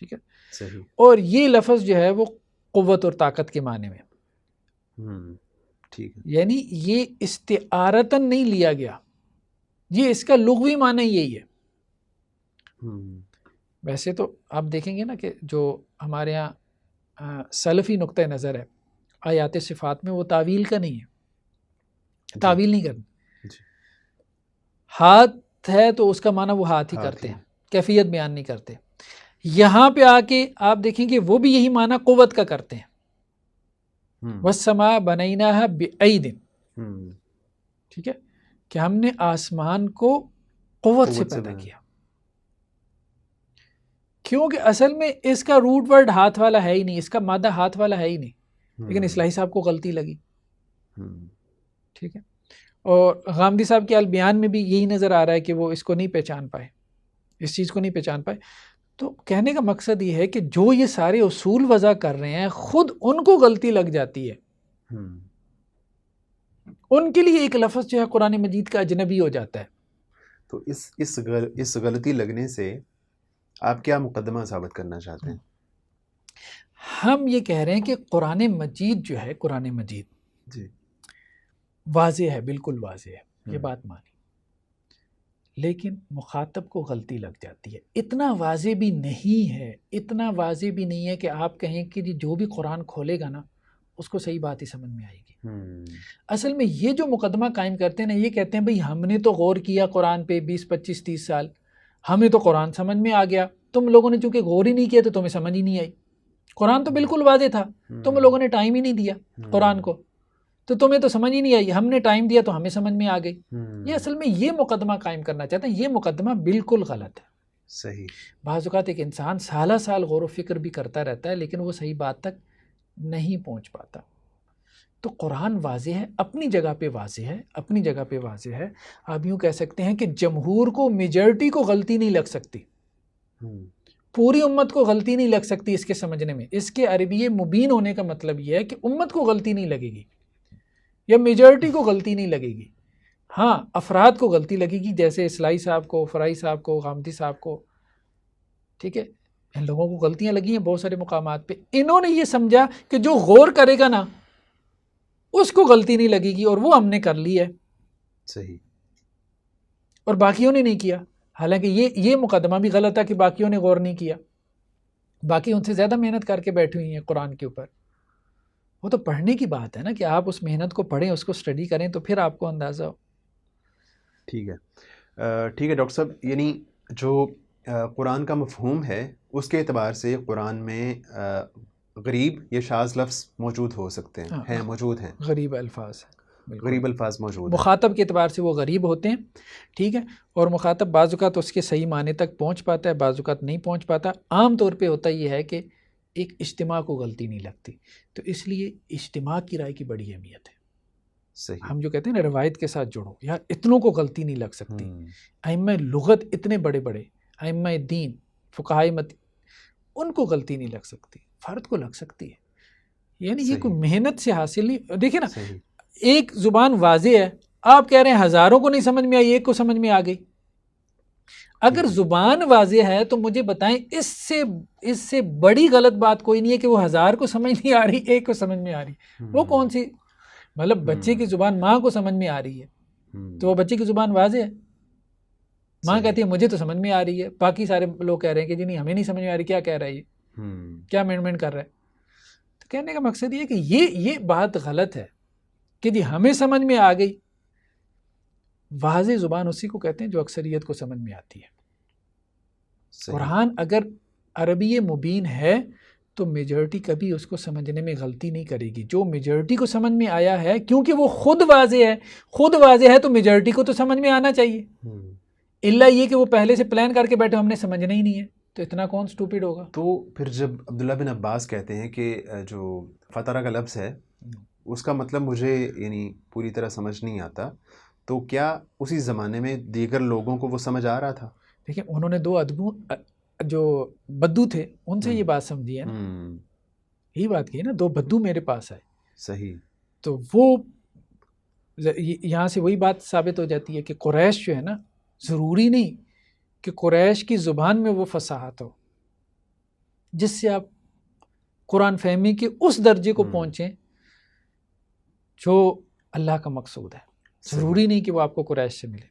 ٹھیک ہے، صحیح. اور یہ لفظ جو ہے وہ قوت اور طاقت کے معنی میں. ٹھیک ہے، یعنی یہ استعارتاً نہیں لیا گیا، یہ اس کا لغوی معنی یہی ہے. ویسے تو آپ دیکھیں گے نا کہ جو ہمارے ہاں سلفی نقطہ نظر ہے آیات صفات میں، وہ تعویل کا نہیں ہے. تعویل نہیں کرنا. ہاتھ ہے تو اس کا معنی وہ ہاتھ ہی کرتے ہیں، کیفیت بیان نہیں کرتے. یہاں پہ آ کے آپ دیکھیں کہ وہ بھی یہی معنی قوت کا کرتے ہیں. وَالسَّمَاءَ بَنَيْنَاهَا بِأَيْدٍ. ٹھیک ہے، کہ ہم نے آسمان کو قوت سے پیدا کیا. کیونکہ اصل میں اس کا روٹ ورڈ ہاتھ والا ہے ہی نہیں، اس کا مادہ ہاتھ والا ہے ہی نہیں، لیکن اصلاحی صاحب کو غلطی لگی. ٹھیک ہے، اور غامدی صاحب کے البیان میں بھی یہی نظر آ رہا ہے کہ وہ اس کو نہیں پہچان پائے، اس چیز کو نہیں پہچان پائے. تو کہنے کا مقصد یہ ہے کہ جو یہ سارے اصول وضع کر رہے ہیں خود ان کو غلطی لگ جاتی ہے. ان کے لیے ایک لفظ جو ہے قرآن مجید کا اجنبی ہو جاتا ہے. تو اس غلطی لگنے سے آپ کیا مقدمہ ثابت کرنا چاہتے ہیں؟ ہم یہ کہہ رہے ہیں کہ قرآن مجید جو ہے، قرآن مجید جی واضح ہے، بالکل واضح ہے، یہ بات مانی، لیکن مخاطب کو غلطی لگ جاتی ہے. اتنا واضح بھی نہیں ہے، اتنا واضح بھی نہیں ہے کہ آپ کہیں کہ جو بھی قرآن کھولے گا نا اس کو صحیح بات ہی سمجھ میں آئے گی. اصل میں یہ جو مقدمہ قائم کرتے ہیں نا، یہ کہتے ہیں بھئی ہم نے تو غور کیا قرآن پہ 20 25 30 سال، ہمیں تو قرآن سمجھ میں آ گیا، تم لوگوں نے چونکہ غور ہی نہیں کیا تو تمہیں سمجھ ہی نہیں آئی. قرآن تو بالکل واضح تھا، تم لوگوں نے ٹائم ہی نہیں دیا قرآن کو، تو تمہیں تو سمجھ ہی نہیں آئی، ہم نے ٹائم دیا تو ہمیں سمجھ میں آ گئی. یہ اصل میں یہ مقدمہ قائم کرنا چاہتے ہیں، یہ مقدمہ بالکل غلط ہے. صحیح. بعض اوقات ایک انسان سالہ سال غور و فکر بھی کرتا رہتا ہے لیکن وہ صحیح بات تک نہیں پہنچ پاتا. تو قرآن واضح ہے، اپنی جگہ پہ واضح ہے، اپنی جگہ پہ واضح ہے. آپ یوں کہہ سکتے ہیں کہ جمہور کو، میجورٹی کو غلطی نہیں لگ سکتی، پوری امت کو غلطی نہیں لگ سکتی اس کے سمجھنے میں. اس کے عربی مبین ہونے کا مطلب یہ ہے کہ امت کو غلطی نہیں لگے گی یا میجورٹی کو غلطی نہیں لگے گی. ہاں افراد کو غلطی لگے گی، جیسے اصلاحی صاحب کو، فرائی صاحب کو، غامدی صاحب کو، ٹھیک ہے، ان لوگوں کو غلطیاں لگی ہیں بہت سارے مقامات پہ. انہوں نے یہ سمجھا کہ جو غور کرے گا نا اس کو غلطی نہیں لگے گی، اور وہ ہم نے کر لی ہے. صحیح. اور باقیوں نے نہیں کیا. حالانکہ یہ مقدمہ بھی غلط ہے کہ باقیوں نے غور نہیں کیا. باقی ان سے زیادہ محنت کر کے بیٹھی ہوئی ہیں قرآن کے اوپر. وہ تو پڑھنے کی بات ہے نا کہ آپ اس محنت کو پڑھیں، اس کو اسٹڈی کریں تو پھر آپ کو اندازہ ہو. ٹھیک ہے. ٹھیک ہے ڈاکٹر صاحب، یعنی جو قرآن کا مفہوم ہے اس کے اعتبار سے قرآن میں غریب یا شاذ لفظ موجود ہو سکتے ہیں، موجود ہیں، غریب الفاظ ہیں، غریب الفاظ موجود ہیں. مخاطب کے اعتبار سے وہ غریب ہوتے ہیں، ٹھیک ہے. اور مخاطب بعض اوقات اس کے صحیح معنی تک پہنچ پاتا ہے، بعض اوقات نہیں پہنچ پاتا. عام طور پہ ہوتا یہ ہے کہ ایک اجتماع کو غلطی نہیں لگتی، تو اس لیے اجتماع کی رائے کی بڑی اہمیت ہے. صحیح. ہم جو کہتے ہیں نا روایت کے ساتھ جڑو، یار اتنوں کو غلطی نہیں لگ سکتی. ائمہ لغت اتنے بڑے بڑے، ائمہ دین، فقہائے مت، ان کو غلطی نہیں لگ سکتی، فرد کو لگ سکتی ہے. یعنی یہ کوئی محنت سے حاصل نہیں. دیکھیں نا، ایک زبان واضح ہے، آپ کہہ رہے ہیں ہزاروں کو نہیں سمجھ میں آئی، ایک کو سمجھ میں آ گئی. اگر زبان واضح ہے تو مجھے بتائیں اس سے بڑی غلط بات کوئی نہیں ہے کہ وہ 1000 کو سمجھ نہیں آ رہی، ایک کو سمجھ میں آ رہی. وہ کون سی، مطلب بچے کی زبان ماں کو سمجھ میں آ رہی ہے تو وہ بچے کی زبان واضح ہے. ماں کہتی ہے مجھے تو سمجھ میں آ رہی ہے، باقی سارے لوگ کہہ رہے ہیں کہ جی نہیں ہمیں نہیں سمجھ میں آ رہی، کیا کہہ رہا ہے یہ، کیا مینڈمنٹ کر رہا ہے. تو کہنے کا مقصد یہ ہے کہ یہ بات غلط ہے کہ جی ہمیں سمجھ میں آ گئی. واضح زبان اسی کو کہتے ہیں جو اکثریت کو سمجھ میں آتی ہے. قرآن اگر عربی مبین ہے تو میجورٹی کبھی اس کو سمجھنے میں غلطی نہیں کرے گی. جو میجورٹی کو سمجھ میں آیا ہے کیونکہ وہ خود واضح ہے تو میجورٹی کو تو سمجھ میں آنا چاہیے. الا یہ کہ وہ پہلے سے پلان کر کے بیٹھے ہم نے سمجھنا ہی نہیں ہے، تو اتنا کون سٹوپڈ ہوگا. تو پھر جب عبداللہ بن عباس کہتے ہیں کہ جو فطرہ کا لفظ ہے اس کا مطلب مجھے یعنی پوری طرح سمجھ نہیں آتا، تو کیا اسی زمانے میں دیگر لوگوں کو وہ سمجھ آ رہا تھا؟ دیکھیں انہوں نے 2 ادبو جو بدو تھے ان سے یہ بات سمجھی ہے نا، یہی بات کی نا، 2 بدو میرے پاس آئے. صحیح. تو وہ یہاں سے وہی بات ثابت ہو جاتی ہے کہ قریش جو ہے نا، ضروری نہیں کہ قریش کی زبان میں وہ فصاحت ہو جس سے آپ قرآن فہمی کے اس درجے کو پہنچیں جو اللہ کا مقصود ہے. ضروری نہیں کہ وہ آپ کو قریش سے ملے.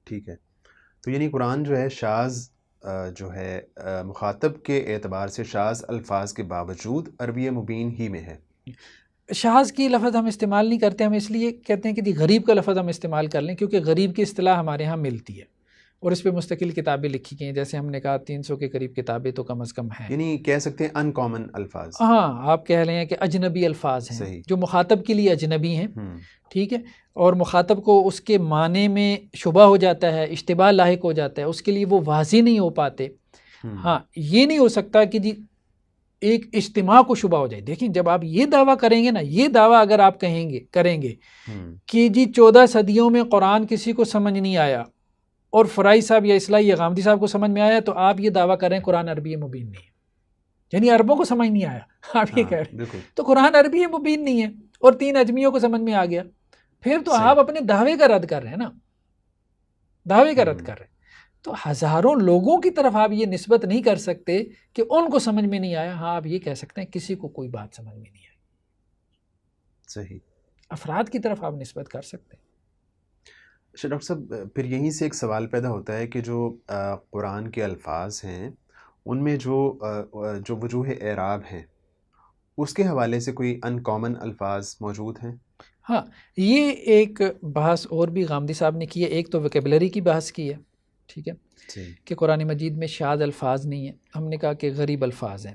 ٹھیک ہے. تو یعنی قرآن جو ہے شاذ جو ہے مخاطب کے اعتبار سے شاذ الفاظ کے باوجود عربی مبین ہی میں ہے. شاذ کی لفظ ہم استعمال نہیں کرتے، ہم اس لیے کہتے ہیں کہ غریب کا لفظ ہم استعمال کر لیں کیونکہ غریب کی اصطلاح ہمارے ہاں ملتی ہے اور اس پہ مستقل کتابیں لکھی گئی ہیں. جیسے ہم نے کہا 300 کے قریب کتابیں تو کم از کم ہیں. یعنی کہہ سکتے ہیں ان کامن الفاظ. ہاں آپ کہہ رہے ہیں کہ اجنبی الفاظ ہیں جو مخاطب کے لیے اجنبی ہیں، ٹھیک ہے، اور مخاطب کو اس کے معنی میں شبہ ہو جاتا ہے، اشتباہ لاحق ہو جاتا ہے، اس کے لیے وہ واضح نہیں ہو پاتے. ہاں یہ نہیں ہو سکتا کہ جی ایک اجتماع کو شبہ ہو جائے. دیکھیں جب آپ یہ دعویٰ کریں گے نا، یہ دعویٰ اگر آپ کریں گے کہ جی 14 صدیوں میں قرآن کسی کو سمجھ نہیں آیا اور فرائی صاحب یا اصلاحی یا غامدی صاحب کو سمجھ میں آیا، تو آپ یہ دعویٰ کریں قرآن عربی مبین نہیں ہے، یعنی عربوں کو سمجھ نہیں آیا. آپ یہ کہہ رہے ہیں تو قرآن عربی مبین نہیں ہے اور 3 اجمیوں کو سمجھ میں آ گیا. پھر تو آپ اپنے دعوے کا رد کر رہے ہیں نا، دعوے کا رد کر رہے ہیں. تو ہزاروں لوگوں کی طرف آپ یہ نسبت نہیں کر سکتے کہ ان کو سمجھ میں نہیں آیا. ہاں آپ یہ کہہ سکتے ہیں کسی کو کوئی بات سمجھ میں نہیں آئی. صحیح. افراد کی طرف آپ نسبت کر سکتے ہیں. اچھا ڈاکٹر صاحب، پھر یہیں سے ایک سوال پیدا ہوتا ہے کہ جو قرآن کے الفاظ ہیں ان میں جو وجوہ اعراب ہیں اس کے حوالے سے کوئی ان کامن الفاظ موجود ہیں؟ ہاں یہ ایک بحث اور بھی غامدی صاحب نے کی ہے. ایک تو ویکیبلری کی بحث کی ہے، ٹھیک ہے، کہ قرآن مجید میں شاذ الفاظ نہیں ہیں. ہم نے کہا کہ غریب الفاظ ہیں.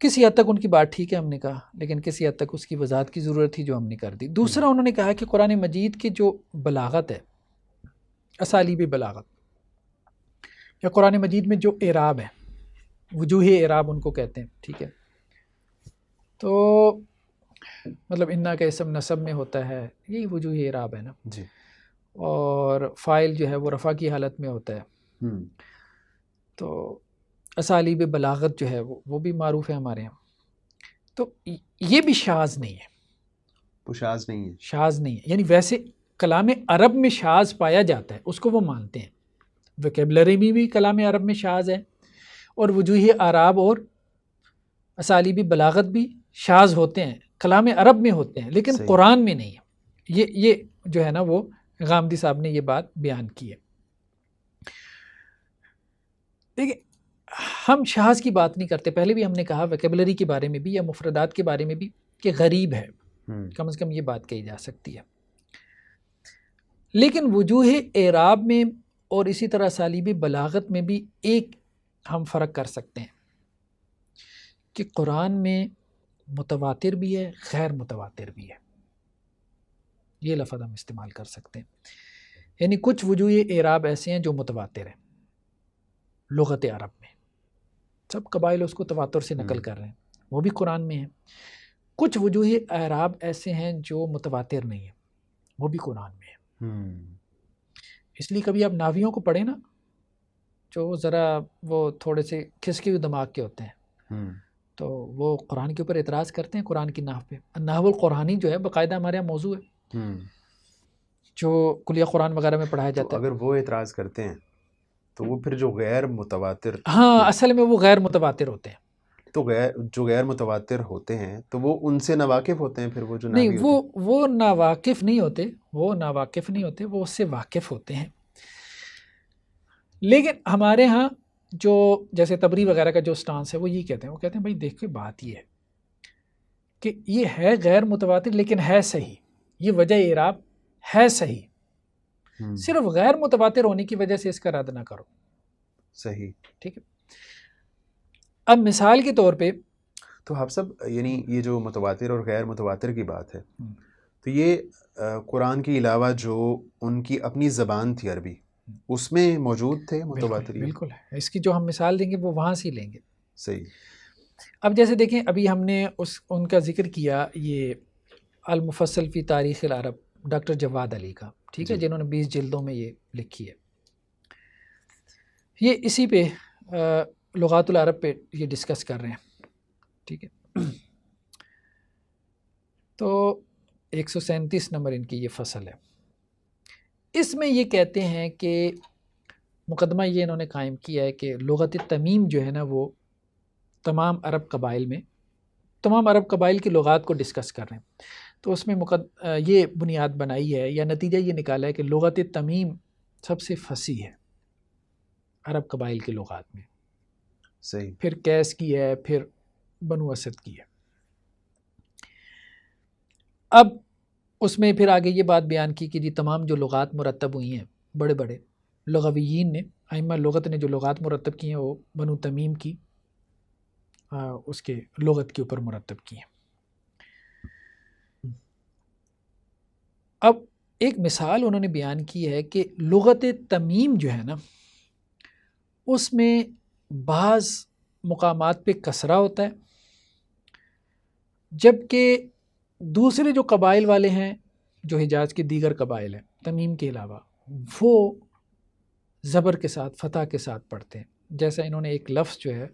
کسی حد تک ان کی بات ٹھیک ہے ہم نے کہا، لیکن کسی حد تک اس کی وضاحت کی ضرورت تھی جو ہم نے کر دی. دوسرا انہوں نے کہا کہ قرآن مجید کی جو بلاغت ہے، اسالیب بلاغت، یا قرآن مجید میں جو اعراب ہے، وجوہ اعراب ان کو کہتے ہیں، ٹھیک ہے، تو مطلب انا کا اسم نصب میں ہوتا ہے، یہی وجوہ اعراب ہے نا جی. اور فاعل جو ہے وہ رفع کی حالت میں ہوتا ہے. تو اسالیب بلاغت جو ہے وہ بھی معروف ہے ہمارے یہاں. تو یہ بھی شاذ نہیں ہے، وہ شاذ نہیں ہے. شاذ نہیں ہے، یعنی ویسے کلام عرب میں شاذ پایا جاتا ہے، اس کو وہ مانتے ہیں. ویکیبلری میں بھی کلام عرب میں شاذ ہے، اور وجوہ اعراب اور اسالیب بلاغت بھی شاذ ہوتے ہیں، کلام عرب میں ہوتے ہیں، لیکن صحیح. قرآن میں نہیں ہے. یہ جو ہے نا وہ غامدی صاحب نے یہ بات بیان کی ہے. دیکھیں ہم شاذ کی بات نہیں کرتے، پہلے بھی ہم نے کہا ویکیبلری کے بارے میں بھی یا مفردات کے بارے میں بھی کہ غریب ہے، کم از کم یہ بات کہی جا سکتی ہے. لیکن وجوہ اعراب میں اور اسی طرح اسالیب بلاغت میں بھی ایک ہم فرق کر سکتے ہیں کہ قرآن میں متواتر بھی ہے، غیر متواتر بھی ہے. یہ لفظ ہم استعمال کر سکتے ہیں. یعنی کچھ وجوہ اعراب ایسے ہیں جو متواتر ہیں لغت عرب میں، سب قبائل اس کو تواتر سے نقل کر رہے ہیں، وہ بھی قرآن میں ہیں. کچھ وجوہ اعراب ایسے ہیں جو متواتر نہیں ہیں، وہ بھی قرآن میں ہیں. اس لیے کبھی آپ ناویوں کو پڑھیں نا، جو ذرا وہ تھوڑے سے کھسکے ہوئے دماغ کے ہوتے ہیں، تو وہ قرآن کے اوپر اعتراض کرتے ہیں، قرآن کی نحو پہ. نحو القرآنی جو ہے باقاعدہ ہمارے یہاں موضوع ہے جو کلیہ قرآن وغیرہ میں پڑھایا جاتا ہے. اگر وہ اعتراض کرتے ہیں تو وہ پھر جو غیر متواتر، ہاں اصل میں وہ غیر متواتر ہوتے ہیں. تو جو غیر متواتر ہوتے ہیں تو وہ ان سے ناواقف ہوتے ہیں. پھر وہ جو نہیں، ناوی ہوتے ہیں وہ ناواقف نہیں ہوتے، وہ اس سے واقف ہوتے ہیں. لیکن ہمارے ہاں جو جیسے تبری وغیرہ کا جو سٹانس ہے وہ یہ کہتے ہیں، وہ کہتے ہیں بھائی دیکھو بات یہ ہے کہ یہ ہے غیر متواتر لیکن ہے صحیح، یہ وجہ اعراب ہے صحیح، صرف غیر متواتر ہونے کی وجہ سے اس کا رد نہ کرو. صحیح. ٹھیک ہے. اب مثال کے طور پہ تو آپ سب یعنی یہ جو متواتر اور غیر متواتر کی بات ہے، تو یہ قرآن کے علاوہ جو ان کی اپنی زبان تھی عربی، اس میں موجود تھے متواتر؟ بالکل ہے. اس کی جو ہم مثال دیں گے وہ وہاں سے لیں گے. صحیح. اب جیسے دیکھیں ابھی ہم نے ان کا ذکر کیا، یہ المفصل فی تاریخ العرب ڈاکٹر جواد علی کا، ٹھیک ہے، جنہوں نے 20 جلدوں میں یہ لکھی ہے. یہ اسی پہ لغات العرب پہ یہ ڈسکس کر رہے ہیں. ٹھیک ہے. تو 137 نمبر ان کی یہ فصل ہے. اس میں یہ کہتے ہیں کہ مقدمہ یہ انہوں نے قائم کیا ہے کہ لغت تمیم جو ہے نا وہ تمام عرب قبائل کی لغات کو ڈسکس کر رہے ہیں. تو اس میں یہ بنیاد بنائی ہے یا نتیجہ یہ نکالا ہے کہ لغت تمیم سب سے فصیح ہے عرب قبائل کی لغات میں. صحیح. پھر قیس کی ہے، پھر بنو اسد کی ہے. اب اس میں پھر آگے یہ بات بیان کی کہ جی تمام جو لغات مرتب ہوئی ہیں بڑے بڑے لغویین نے، ائمہ لغت نے جو لغات مرتب کی ہیں وہ بنو تمیم کی اس کے لغت کے اوپر مرتب کی ہیں. اب ایک مثال انہوں نے بیان کی ہے کہ لغت تمیم جو ہے نا اس میں بعض مقامات پہ کسرہ ہوتا ہے، جبکہ دوسرے جو قبائل والے ہیں جو حجاز کے دیگر قبائل ہیں تمیم کے علاوہ، وہ زبر کے ساتھ فتح کے ساتھ پڑھتے ہیں. جیسا انہوں نے ایک لفظ جو ہے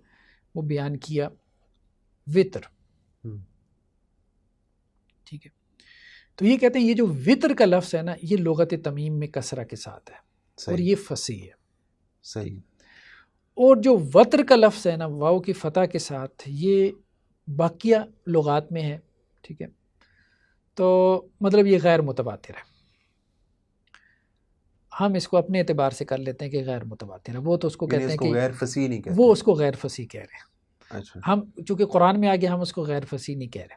وہ بیان کیا وطر. ٹھیک ہے. تو یہ کہتے ہیں یہ جو وطر کا لفظ ہے نا یہ لغت تمیم میں کسرہ کے ساتھ ہے. صحیح. اور یہ فصیح ہے. صحیح. اور جو وطر کا لفظ ہے نا واو کی فتح کے ساتھ، یہ باقیہ لغات میں ہے. ٹھیک ہے. تو مطلب یہ غیر متواتر ہے. ہم اس کو اپنے اعتبار سے کر لیتے ہیں کہ غیر متواتر ہے. وہ تو اس کو کہتے ہیں کہ غیر فصیح نہیں کہتے، وہ اس کو غیر فصیح کہہ رہے ہیں. اچھا. ہم چونکہ قرآن میں آگے ہم اس کو غیر فصیح نہیں کہہ رہے.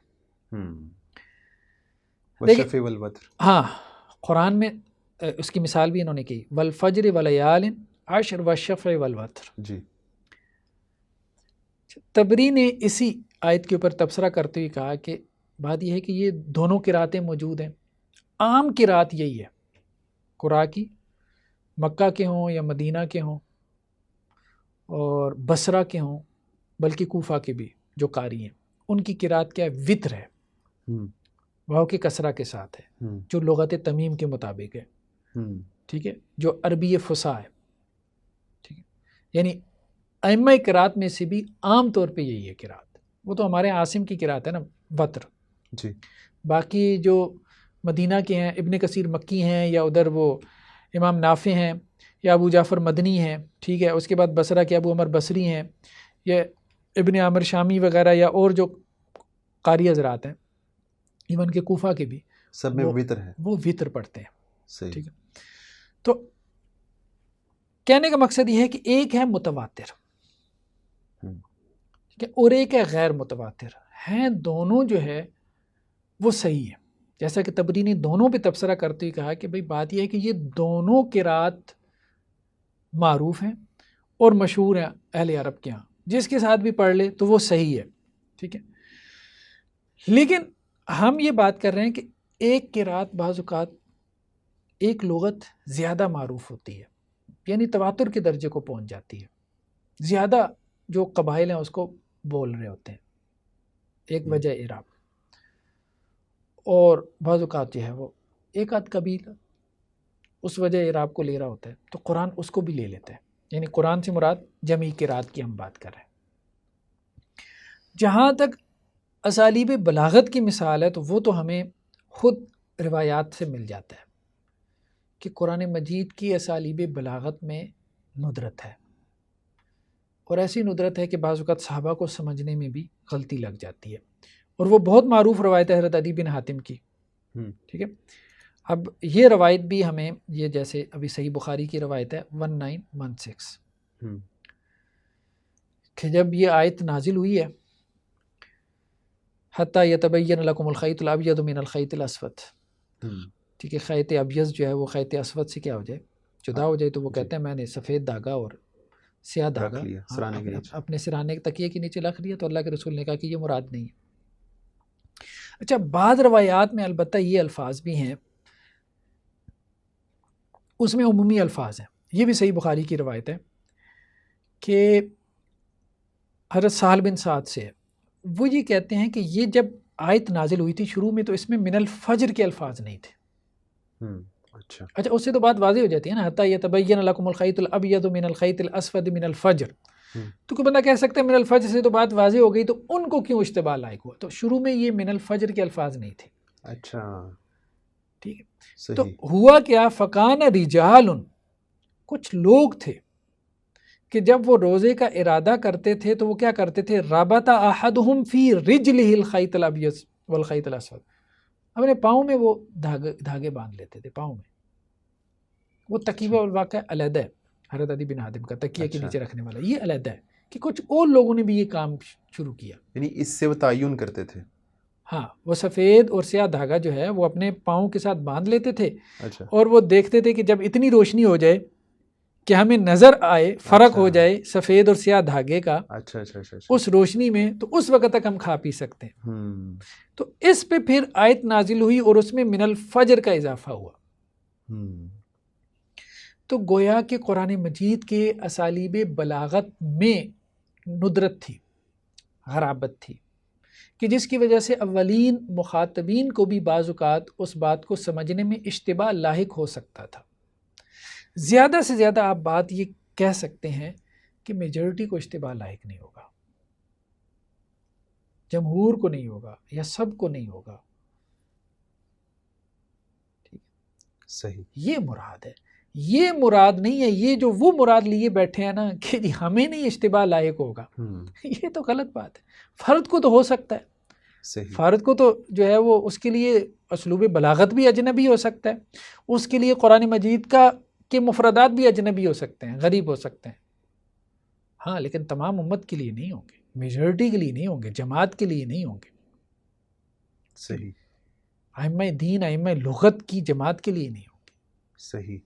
والشفع والوتر. ہاں قرآن میں اس کی مثال بھی انہوں نے کی، والفجر ولیال عشر والشفع والوتر. جی. تبری نے اسی آیت کے اوپر تبصرہ کرتے ہوئے کہا کہ بات یہ ہے کہ یہ دونوں قراتیں موجود ہیں. عام قرات یہی ہے، قرآ کی، مکہ کے ہوں یا مدینہ کے ہوں اور بصرہ کے ہوں، بلکہ کوفہ کے بھی جو قاری ہیں ان کی قرات کیا ہے؟ وطر ہے، واو کی کسرہ کے ساتھ ہے، جو لغت تمیم کے مطابق ہے، ٹھیک ہے، جو عربی فصیح ہے، ٹھیک ہے، یعنی ائمہ قرات میں سے بھی عام طور پہ یہی ہے قرات. وہ تو ہمارے عاصم کی قرات ہے نا وطر. جی. باقی جو مدینہ کے ہیں، ابن کثیر مکی ہیں، یا ادھر وہ امام نافع ہیں، یا ابو جعفر مدنی ہیں، ٹھیک ہے، اس کے بعد بصرہ کے ابو عمر بصری ہیں، یا ابن عامر شامی وغیرہ، یا اور جو قاری حضرات ہیں ایون کے کوفہ کے بھی، سب میں وطر ہے، وہ وطر پڑھتے ہیں. صحیح. ٹھیک ہے. تو کہنے کا مقصد یہ ہے کہ ایک ہے متواتر، ٹھیک ہے، اور ایک ہے غیر متواتر. ہیں دونوں جو ہے وہ صحیح ہے. جیسا کہ طبری نے دونوں پہ تبصرہ کرتے ہوئے کہا کہ بھئی بات یہ ہے کہ یہ دونوں قرات معروف ہیں اور مشہور ہیں اہل عرب کے ہاں، جس کے ساتھ بھی پڑھ لے تو وہ صحیح ہے. ٹھیک ہے. لیکن ہم یہ بات کر رہے ہیں کہ ایک قرات بعض اوقات ایک لغت زیادہ معروف ہوتی ہے، یعنی تواتر کے درجے کو پہنچ جاتی ہے، زیادہ جو قبائل ہیں اس کو بول رہے ہوتے ہیں، ایک وجہ اعراب. اور بعض اوقات جو ہے وہ ایک آدھ قبیلہ اس وجہ اعراب کو لے رہا ہوتا ہے، تو قرآن اس کو بھی لے لیتا ہے. یعنی قرآن سے مراد جمعی قرات کی ہم بات کر رہے ہیں. جہاں تک اسالیب بلاغت کی مثال ہے تو وہ تو ہمیں خود روایات سے مل جاتا ہے کہ قرآن مجید کی اسالیب بلاغت میں ندرت ہے، اور ایسی ندرت ہے کہ بعض اوقات صحابہ کو سمجھنے میں بھی غلطی لگ جاتی ہے. اور وہ بہت معروف روایت ہے حضرت عدی بن حاتم کی. ٹھیک ہے. اب یہ روایت بھی ہمیں، یہ جیسے ابھی صحیح بخاری کی روایت ہے 1916 کہ جب یہ آیت نازل ہوئی ہے حتی یتبین لکم الخیط الابیض من الخیط الاسود، ٹھیک ہے، خیط ابیض جو ہے وہ خیط اسود سے کیا ہو جائے، جدا ہو جائے. تو وہ کہتے ہیں میں نے سفید دھاگا اور سیاہ دھاگا اپنے سرانے کے تکیے کے نیچے رکھ لیا. تو اللہ کے رسول نے کہا کہ یہ مراد نہیں ہے. اچھا، بعض روایات میں البتہ یہ الفاظ بھی ہیں، اس میں عمومی الفاظ ہیں. یہ بھی صحیح بخاری کی روایت ہے کہ حضرت سہل بن سعد سے ہے. وہ یہ کہتے ہیں کہ یہ جب آیت نازل ہوئی تھی شروع میں تو اس میں من الفجر کے الفاظ نہیں تھے. اچھا، اس سے تو بات واضح ہو جاتی ہے نا، حتی یتبین لکم الخیط الابیض من الخیط الاسود من الفجر. تو کوئی بندہ کہہ سکتا ہے من الفجر سے تو بات واضح ہو گئی، تو ان کو کیوں اشتباہ لائق ہوا؟ تو شروع میں یہ من الفجر کے الفاظ نہیں تھے. اچھا، ٹھیک ہے. تو ہوا کیا، فکان رجال، کچھ لوگ تھے کہ جب وہ روزے کا ارادہ کرتے تھے تو وہ کیا کرتے تھے، ربط احدہم فی رجلہ الخیط الابیض والخیط الاسود، اپنے پاؤں میں وہ دھاگے باندھ لیتے تھے پاؤں میں. وہ تکیہ والواقع علیحدہ ہے، حضرت عدی بن حاتم کا تکیہ کے نیچے رکھنے والا یہ علیحدہ ہے، کہ کچھ اور لوگوں نے بھی یہ کام شروع کیا. یعنی اس سے وہ تعین کرتے تھے. ہاں، وہ سفید اور سیاہ دھاگا جو ہے وہ اپنے پاؤں کے ساتھ باندھ لیتے تھے. اور وہ دیکھتے تھے کہ جب اتنی روشنی ہو جائے کہ ہمیں نظر آئے، فرق ہو جائے سفید اور سیاہ دھاگے کا اس روشنی میں، تو اس وقت تک ہم کھا پی سکتے ہیں. تو اس پہ پھر آیت نازل ہوئی اور اس میں من الفجر کا اضافہ ہوا. تو گویا کہ قرآن مجید کے اسالیب بلاغت میں ندرت تھی، غرابت تھی، کہ جس کی وجہ سے اولین مخاطبین کو بھی بعض اوقات اس بات کو سمجھنے میں اشتباہ لاحق ہو سکتا تھا. زیادہ سے زیادہ آپ بات یہ کہہ سکتے ہیں کہ میجورٹی کو اشتباہ لاحق نہیں ہوگا، جمہور کو نہیں ہوگا، یا سب کو نہیں ہوگا. ٹھیک، صحیح. یہ مراد ہے، یہ مراد نہیں ہے یہ جو وہ مراد لیے بیٹھے ہیں نا کہ جی ہمیں نہیں اشتباہ لاحق ہوگا. یہ تو غلط بات ہے. فرد کو تو ہو سکتا ہے، فرد کو تو جو ہے وہ اس کے لیے اسلوب بلاغت بھی اجنبی ہو سکتا ہے، اس کے لیے قرآن مجید کے مفردات بھی اجنبی ہو سکتے ہیں، غریب ہو سکتے ہیں. ہاں، لیکن تمام امت کے لیے نہیں ہوں گے، میجورٹی کے لیے نہیں ہوں گے، جماعت کے لیے نہیں ہوں گے. صحیح. ائمہ دین، ائمہ لغت کی جماعت کے لیے نہیں ہوں گے. صحیح.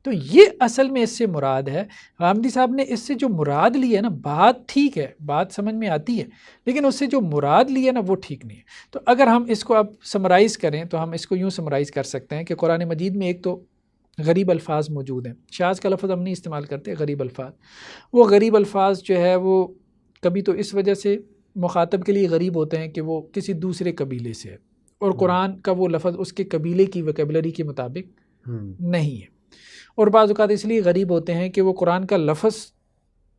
تو یہ اصل میں اس سے مراد ہے. غامدی صاحب نے اس سے جو مراد لی ہے نا، بات ٹھیک ہے، بات سمجھ میں آتی ہے، لیکن اس سے جو مراد لی ہے نا وہ ٹھیک نہیں ہے. تو اگر ہم اس کو اب سمرائز کریں تو ہم اس کو یوں سمرائز کر سکتے ہیں کہ قرآن مجید میں ایک تو غریب الفاظ موجود ہیں. شاذ کا لفظ ہم نہیں استعمال کرتے، غریب الفاظ. وہ غریب الفاظ جو ہے وہ کبھی تو اس وجہ سے مخاطب کے لیے غریب ہوتے ہیں کہ وہ کسی دوسرے قبیلے سے ہے اور قرآن کا وہ لفظ اس کے قبیلے کی ویکیبلری کے مطابق نہیں ہے، اور بعض اوقات اس لیے غریب ہوتے ہیں کہ وہ قرآن کا لفظ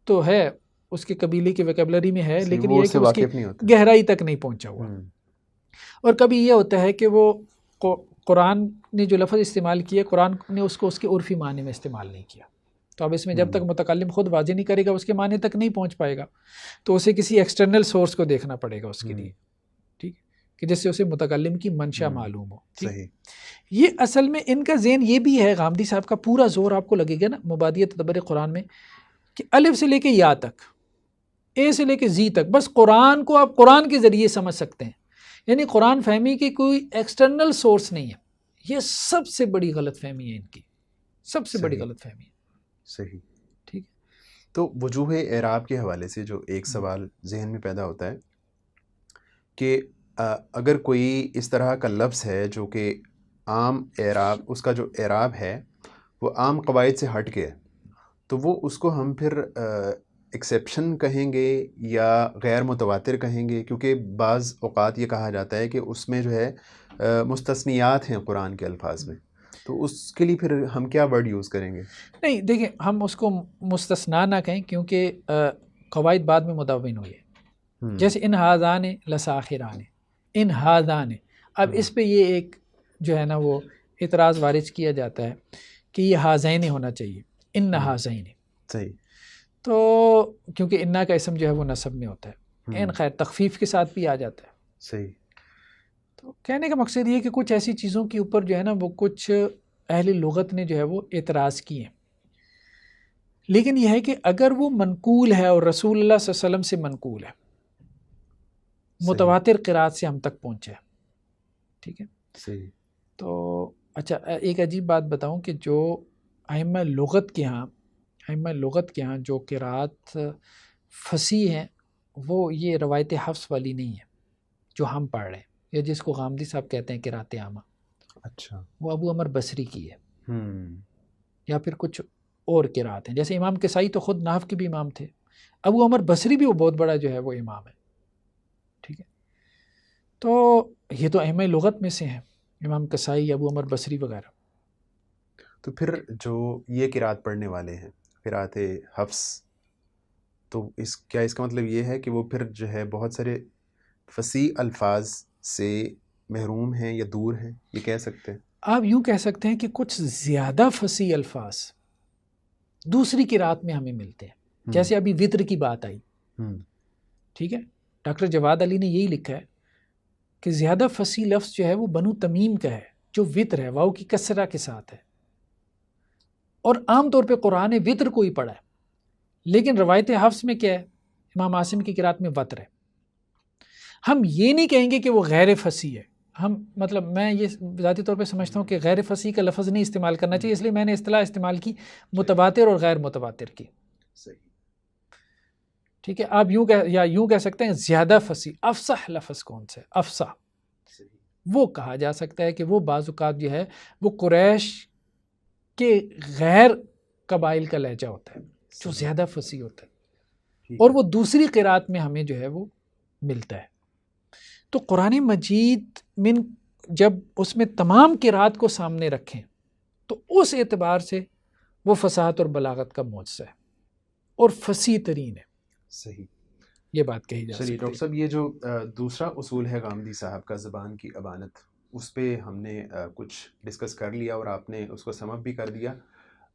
تو ہے اس کے قبیلے کی ویکیبلری میں ہے لیکن یہ ہے کہ اس کی گہرائی تک نہیں پہنچا ہوا، اور کبھی یہ ہوتا ہے کہ وہ قرآن نے جو لفظ استعمال کیا قرآن نے اس کو اس کے عرفی معنی میں استعمال نہیں کیا، تو اب اس میں جب تک متکلم خود واضح نہیں کرے گا اس کے معنی تک نہیں پہنچ پائے گا، تو اسے کسی ایکسٹرنل سورس کو دیکھنا پڑے گا اس کے لیے، ٹھیک، کہ جس سے اسے متکلم کی منشا معلوم ہو۔ ٹھیک، یہ اصل میں ان کا ذہن یہ بھی ہے، غامدی صاحب کا پورا زور آپ کو لگے گا نا مبادیہ تدبر قرآن میں، کہ الف سے لے کے یا تک، اے سے لے کے زی تک، بس قرآن کو آپ قرآن کے ذریعے سمجھ سکتے ہیں، یعنی قرآن فہمی کی کوئی ایکسٹرنل سورس نہیں ہے۔ یہ سب سے بڑی غلط فہمی ہے ان کی، سب سے بڑی غلط فہمی ہے۔ صحیح، ٹھیک۔ تو وجوہ اعراب کے حوالے سے جو ایک سوال ذہن میں پیدا ہوتا ہے کہ اگر کوئی اس طرح کا لفظ ہے جو کہ عام اعراب، اس کا جو اعراب ہے وہ عام قواعد سے ہٹ کے ہے، تو وہ اس کو ہم پھر ایکسیپشن کہیں گے یا غیر متواتر کہیں گے؟ کیونکہ بعض اوقات یہ کہا جاتا ہے کہ اس میں جو ہے مستثنیات ہیں قرآن کے الفاظ میں، تو اس کے لیے پھر ہم کیا ورڈ یوز کریں گے؟ نہیں دیکھیں، ہم اس کو مستثنا نہ کہیں کیونکہ قواعد بعد میں مدون ہوئی ہے، جیسے ان ہاذان لساخران، ان ہاذان، اب اس پہ یہ ایک جو ہے نا وہ اعتراض وارد کیا جاتا ہے کہ یہ ہاذین ہونا چاہیے، ان ہاذین، صحیح، تو کیونکہ انا کا اسم جو ہے وہ نصب میں ہوتا ہے، ان خیر تخفیف کے ساتھ بھی آ جاتا ہے، صحیح۔ تو کہنے کا مقصد یہ ہے کہ کچھ ایسی چیزوں کے اوپر جو ہے نا وہ کچھ اہل لغت نے جو ہے وہ اعتراض کیے ہیں، لیکن یہ ہے کہ اگر وہ منقول ہے اور رسول اللہ صلی اللہ علیہ وسلم سے منقول ہے، متواتر قرات سے ہم تک پہنچا ہے، ٹھیک ہے، صحیح۔ تو اچھا ایک عجیب بات بتاؤں کہ جو ائمہ لغت کے ہاں جو قرات فصیح ہیں وہ یہ روایت حفص والی نہیں ہے جو ہم پڑھ رہے ہیں، یا جس کو غامدی صاحب کہتے ہیں قرات عامہ، اچھا، وہ ابو عمر بصری کی ہے، یا پھر کچھ اور قرات ہیں، جیسے امام کسائی تو خود نحو کے بھی امام تھے، ابو عمر بصری بھی وہ بہت بڑا جو ہے وہ امام ہے، ٹھیک ہے، تو یہ تو ائمہ لغت میں سے ہیں، امام کسائی، ابو عمر بصری وغیرہ۔ تو پھر جو یہ قرات پڑھنے والے ہیں قرات حفص، تو اس کا مطلب یہ ہے کہ وہ پھر جو ہے بہت سارے فصیح الفاظ سے محروم ہیں یا دور ہیں، یہ کہہ سکتے ہیں؟ آپ یوں کہہ سکتے ہیں کہ کچھ زیادہ فصیح الفاظ دوسری قرات میں ہمیں ملتے ہیں، جیسے ابھی وطر کی بات آئی، ٹھیک ہے، ڈاکٹر جواد علی نے یہی لکھا ہے کہ زیادہ فصیح لفظ جو ہے وہ بنو تمیم کا ہے جو وطر ہے، واو کی کسرہ کے ساتھ ہے، اور عام طور پہ قرآن وطر کو ہی پڑھا ہے، لیکن روایت حفص میں کیا ہے، امام عاصم کی قرات میں وطر ہے۔ ہم یہ نہیں کہیں گے کہ وہ غیر فصیح ہے، ہم مطلب میں یہ ذاتی طور پہ سمجھتا ہوں کہ غیر فصیح کا لفظ نہیں استعمال کرنا چاہیے، اس لیے میں نے اصطلاح استعمال کی متواتر اور غیر متواتر کی، ٹھیک ہے، آپ یوں کہہ سکتے ہیں زیادہ فصیح، افصح لفظ کون سے، افصح وہ کہا جا سکتا ہے کہ وہ بعض اوقات جو ہے وہ قریش کے غیر قبائل کا لہجہ ہوتا ہے جو زیادہ فصیح ہوتا ہے، اور وہ دوسری قرات میں ہمیں جو ہے وہ ملتا ہے۔ تو قرآن مجید میں جب اس میں تمام قرات کو سامنے رکھیں تو اس اعتبار سے وہ فصاحت اور بلاغت کا معجزہ ہے اور فصیح ترین ہے، صحیح، یہ بات کہی جا سکتی ہے۔ چلیے ڈاکٹر صاحب، یہ جو دوسرا اصول ہے غامدی صاحب کا، زبان کی ابانت، اس پہ ہم نے کچھ ڈسکس کر لیا اور آپ نے اس کو سم اپ بھی کر دیا۔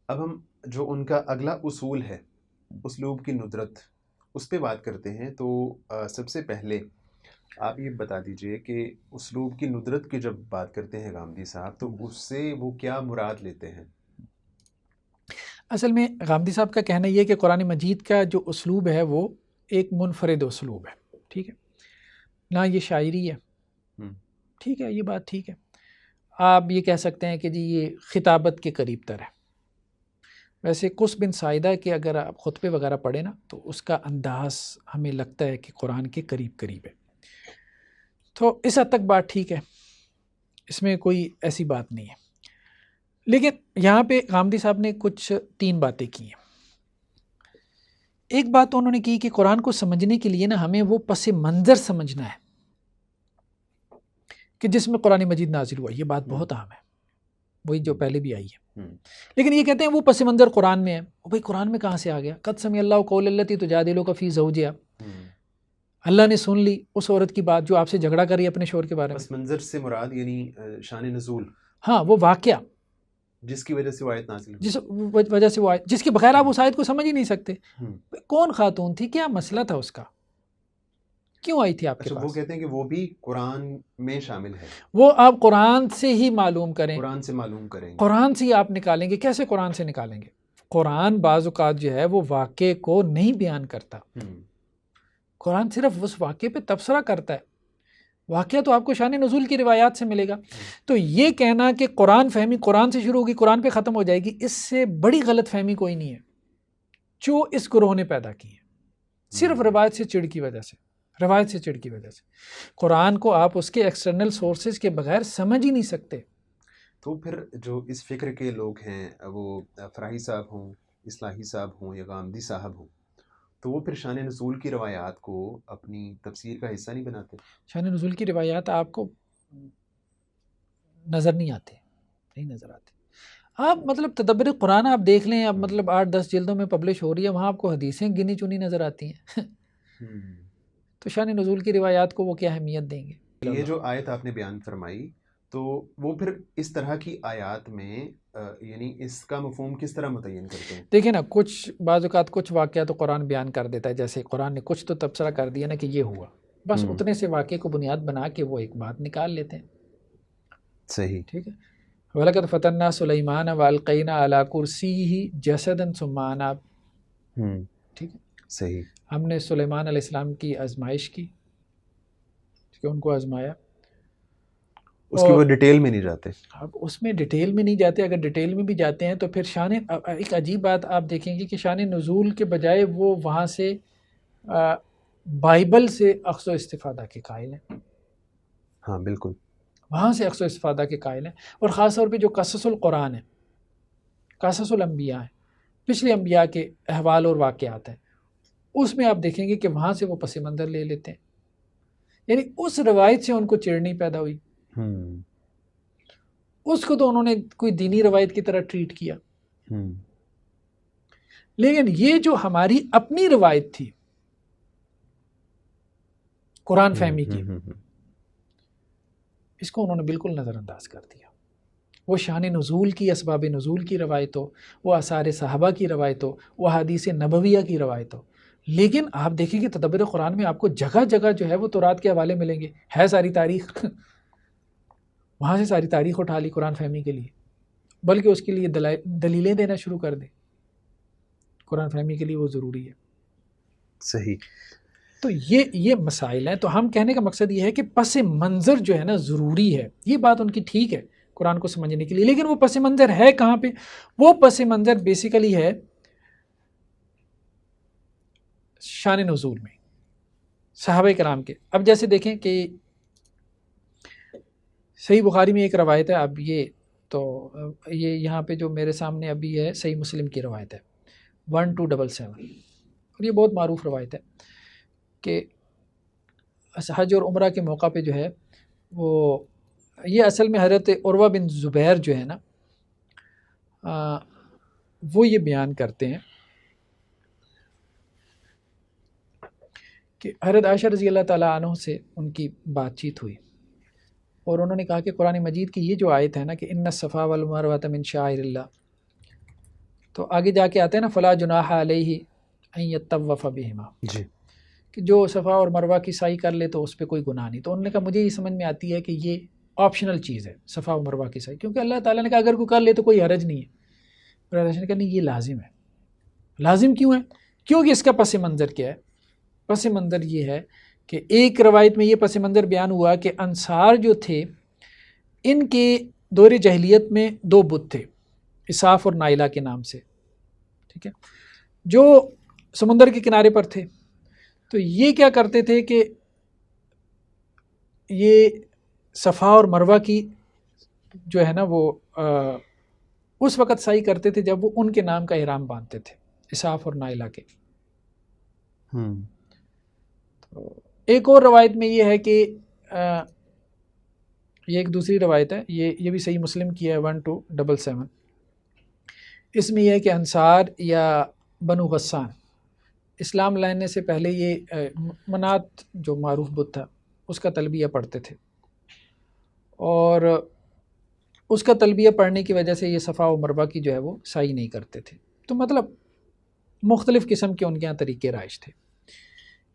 اب ہم جو ان کا اگلا اصول ہے اسلوب کی ندرت، اس پہ بات کرتے ہیں۔ تو سب سے پہلے آپ یہ بتا دیجئے کہ اسلوب کی ندرت کی جب بات کرتے ہیں غامدی صاحب تو اس سے وہ کیا مراد لیتے ہیں؟ اصل میں غامدی صاحب کا کہنا یہ ہے کہ قرآن مجید کا جو اسلوب ہے وہ ایک منفرد اسلوب ہے، ٹھیک ہے، نہ یہ شاعری ہے، ٹھیک ہے، یہ بات ٹھیک ہے، آپ یہ کہہ سکتے ہیں کہ جی یہ خطابت کے قریب تر ہے۔ ویسے قس بن سعیدہ کے اگر آپ خطبے وغیرہ پڑھیں نا تو اس کا انداز ہمیں لگتا ہے کہ قرآن کے قریب قریب ہے، تو اس حد تک بات ٹھیک ہے، اس میں کوئی ایسی بات نہیں ہے، لیکن یہاں پہ غامدی صاحب نے کچھ 3 باتیں کی ہیں۔ ایک بات تو انہوں نے کی کہ قرآن کو سمجھنے کے لیے نا ہمیں وہ پس منظر سمجھنا ہے کہ جس میں قرآن مجید نازل ہوا. یہ بات بہت اہم ہے, وہی جو پہلے بھی آئی ہے. لیکن یہ کہتے ہیں وہ پس منظر قرآن میں ہے. بھائی قرآن میں کہاں سے آ گیا؟ قد سمع اللہ قول التی تجادلک فی زوجہا, اللہ نے سن لی اس عورت کی بات جو آپ سے جھگڑا کر رہی ہے اپنے شوہر کے بارے میں. پس منظر سے مراد یعنی شان نزول, ہاں وہ واقعہ جس کی وجہ سے وہ آیت نازل ہوئی, جس وجہ سے وہ آیت, جس کے بغیر آپ اس آیت کو سمجھ ہی نہیں سکتے. کون خاتون تھی, کیا مسئلہ تھا اس کا, کیوں آئی تھی آپ کے پاس؟ وہ کہتے ہیں کہ وہ بھی قرآن میں شامل ہے. وہ آپ قرآن سے ہی معلوم کریں, قرآن سے معلوم کریں گے, قرآن سے ہی آپ نکالیں گے. کیسے قرآن سے نکالیں گے؟ قرآن بعض اوقات جو ہے وہ واقعے کو نہیں بیان کرتا. قرآن صرف اس واقعے پہ تبصرہ کرتا ہے. واقعہ تو آپ کو شان نزول کی روایات سے ملے گا. تو یہ کہنا کہ قرآن فہمی قرآن سے شروع ہوگی قرآن پہ ختم ہو جائے گی, اس سے بڑی غلط فہمی کوئی نہیں ہے جو اس گروہ نے پیدا کی ہے, صرف روایت سے چڑ کی وجہ سے. روایت سے چڑ کی وجہ سے قرآن کو آپ اس کے ایکسٹرنل سورسز کے بغیر سمجھ ہی نہیں سکتے. تو پھر جو اس فکر کے لوگ ہیں, وہ فراہی صاحب ہوں, اصلاحی صاحب ہوں یا غامدی صاحب ہوں, تو وہ پھر شان نزول کی روایات کو اپنی تفسیر کا حصہ نہیں بناتے. شان نزول کی روایات آپ کو نظر نہیں آتے, نہیں نظر آتے. آپ مطلب تدبر قرآن آپ دیکھ لیں, اب مطلب 8-10 جلدوں میں پبلش ہو رہی ہے, وہاں آپ کو حدیثیں گنی چنی نظر آتی ہیں. تو شان نزول کی روایات کو وہ کیا اہمیت دیں گے؟ یہ جو آیت آپ نے بیان فرمائی, تو وہ پھر اس طرح کی آیات میں یعنی اس کا مفہوم کس طرح متعین کرتے ہیں؟ دیکھیں نا, کچھ بعض اوقات کچھ واقعہ تو قرآن بیان کر دیتا ہے, جیسے قرآن نے کچھ تو تبصرہ کر دیا نا کہ یہ ہوا, بس اتنے سے واقعے کو بنیاد بنا کے وہ ایک بات نکال لیتے ہیں. صحیح, ٹھیک ہے. وَلَقَدْ فَتَنَّا سُلَيْمَانَ وَأَلْقَيْنَا عَلَىٰ كُرْسِيِّهِ جَسَدًا ثُمَّ أَنَابَ. ٹھیک ہے, صحیح. ہم نے سلیمان علیہ السلام کی آزمائش کی, کہ ان کو آزمایا. اس کی وہ ڈیٹیل میں نہیں جاتے. اب اس میں ڈیٹیل میں نہیں جاتے, اگر ڈیٹیل میں بھی جاتے ہیں تو پھر ایک عجیب بات آپ دیکھیں گے کہ شان نزول کے بجائے وہ وہاں سے بائبل سے اخذ و استفادہ کے قائل ہیں. ہاں بالکل, وہاں سے اخذ و استفادہ کے قائل ہیں. اور خاص طور پہ جو قصص القرآن ہے, قصص الانبیاء ہیں, پچھلے انبیاء کے احوال اور واقعات ہیں, اس میں آپ دیکھیں گے کہ وہاں سے وہ پس منظر لے لیتے ہیں. یعنی اس روایت سے ان کو چڑ نہیں پیدا ہوئی, اس کو تو انہوں نے کوئی دینی روایت کی طرح ٹریٹ کیا. لیکن یہ جو ہماری اپنی روایت تھی قرآن فہمی کی, اس کو انہوں نے بالکل نظر انداز کر دیا. وہ شان نزول کی, اسباب نزول کی روایت ہو, وہ آثار صحابہ کی روایت ہو, وہ حدیث نبویہ کی روایت ہو. لیکن آپ دیکھیں کہ تدبر قرآن میں آپ کو جگہ جگہ جو ہے وہ تورات کے حوالے ملیں گے. ہے ساری تاریخ وہاں سے ساری تاریخ اٹھا لی قرآن فہمی کے لیے, بلکہ اس کے لیے دلیلیں دینا شروع کر دیں. قرآن فہمی کے لیے وہ ضروری ہے. صحیح. تو یہ مسائل ہیں. تو ہم کہنے کا مقصد یہ ہے کہ پس منظر جو ہے نا ضروری ہے. یہ بات ان کی ٹھیک ہے قرآن کو سمجھنے کے لیے, لیکن وہ پس منظر ہے کہاں پہ؟ وہ پس منظر بیسیکلی ہے شان نزول میں, صحابہ کرام کے. اب جیسے دیکھیں کہ صحیح بخاری میں ایک روایت ہے, اب یہ تو یہ یہاں پہ جو میرے سامنے ابھی ہے صحیح مسلم کی روایت ہے 1277, اور یہ بہت معروف روایت ہے کہ حج اور عمرہ کے موقع پہ جو ہے وہ, یہ اصل میں حضرت عروہ بن زبیر جو ہے نا وہ یہ بیان کرتے ہیں کہ حضرت عائشہ رضی اللہ تعالیٰ عنہ سے ان کی بات چیت ہوئی, اور انہوں نے کہا کہ قرآن مجید کی یہ جو آیت ہے نا کہ ان الصفا والمروۃ من شعائر اللہ, تو آگے جا کے آتے ہیں نا فلا جناح علیہ ان یطوف بہما, جی, کہ جو صفا اور مروہ کی سعی کر لے تو اس پہ کوئی گناہ نہیں. تو انہوں نے کہا مجھے یہ سمجھ میں آتی ہے کہ یہ آپشنل چیز ہے صفا و مروہ کی سعی, کیونکہ اللہ تعالیٰ نے کہا اگر کوئی کر لے تو کوئی حرج نہیں ہے. اور اللہ نے کہا نہیں یہ لازم ہے. لازم کیوں ہے؟ کیونکہ اس کا پس منظر کیا ہے؟ پس منظر یہ ہے کہ ایک روایت میں یہ پس منظر بیان ہوا کہ انصار جو تھے ان کے دور جاہلیت میں 2 بت تھے, اساف اور نائلہ کے نام سے, ٹھیک ہے, جو سمندر کے کنارے پر تھے. تو یہ کیا کرتے تھے کہ یہ صفا اور مروہ کی جو ہے نا وہ اس وقت سعی کرتے تھے جب وہ ان کے نام کا احرام باندھتے تھے, اساف اور نائلہ کے. ایک اور روایت میں یہ ہے کہ یہ ایک دوسری روایت ہے، یہ بھی صحیح مسلم کی ہے 1277۔ اس میں یہ ہے کہ انصار یا بنو غسان اسلام لانے سے پہلے یہ منات جو معروف بت تھا اس کا تلبیہ پڑھتے تھے، اور اس کا تلبیہ پڑھنے کی وجہ سے یہ صفا و مروہ کی جو ہے وہ سعی نہیں کرتے تھے۔ تو مطلب مختلف قسم کے ان کے یہاں طریقے رائج تھے۔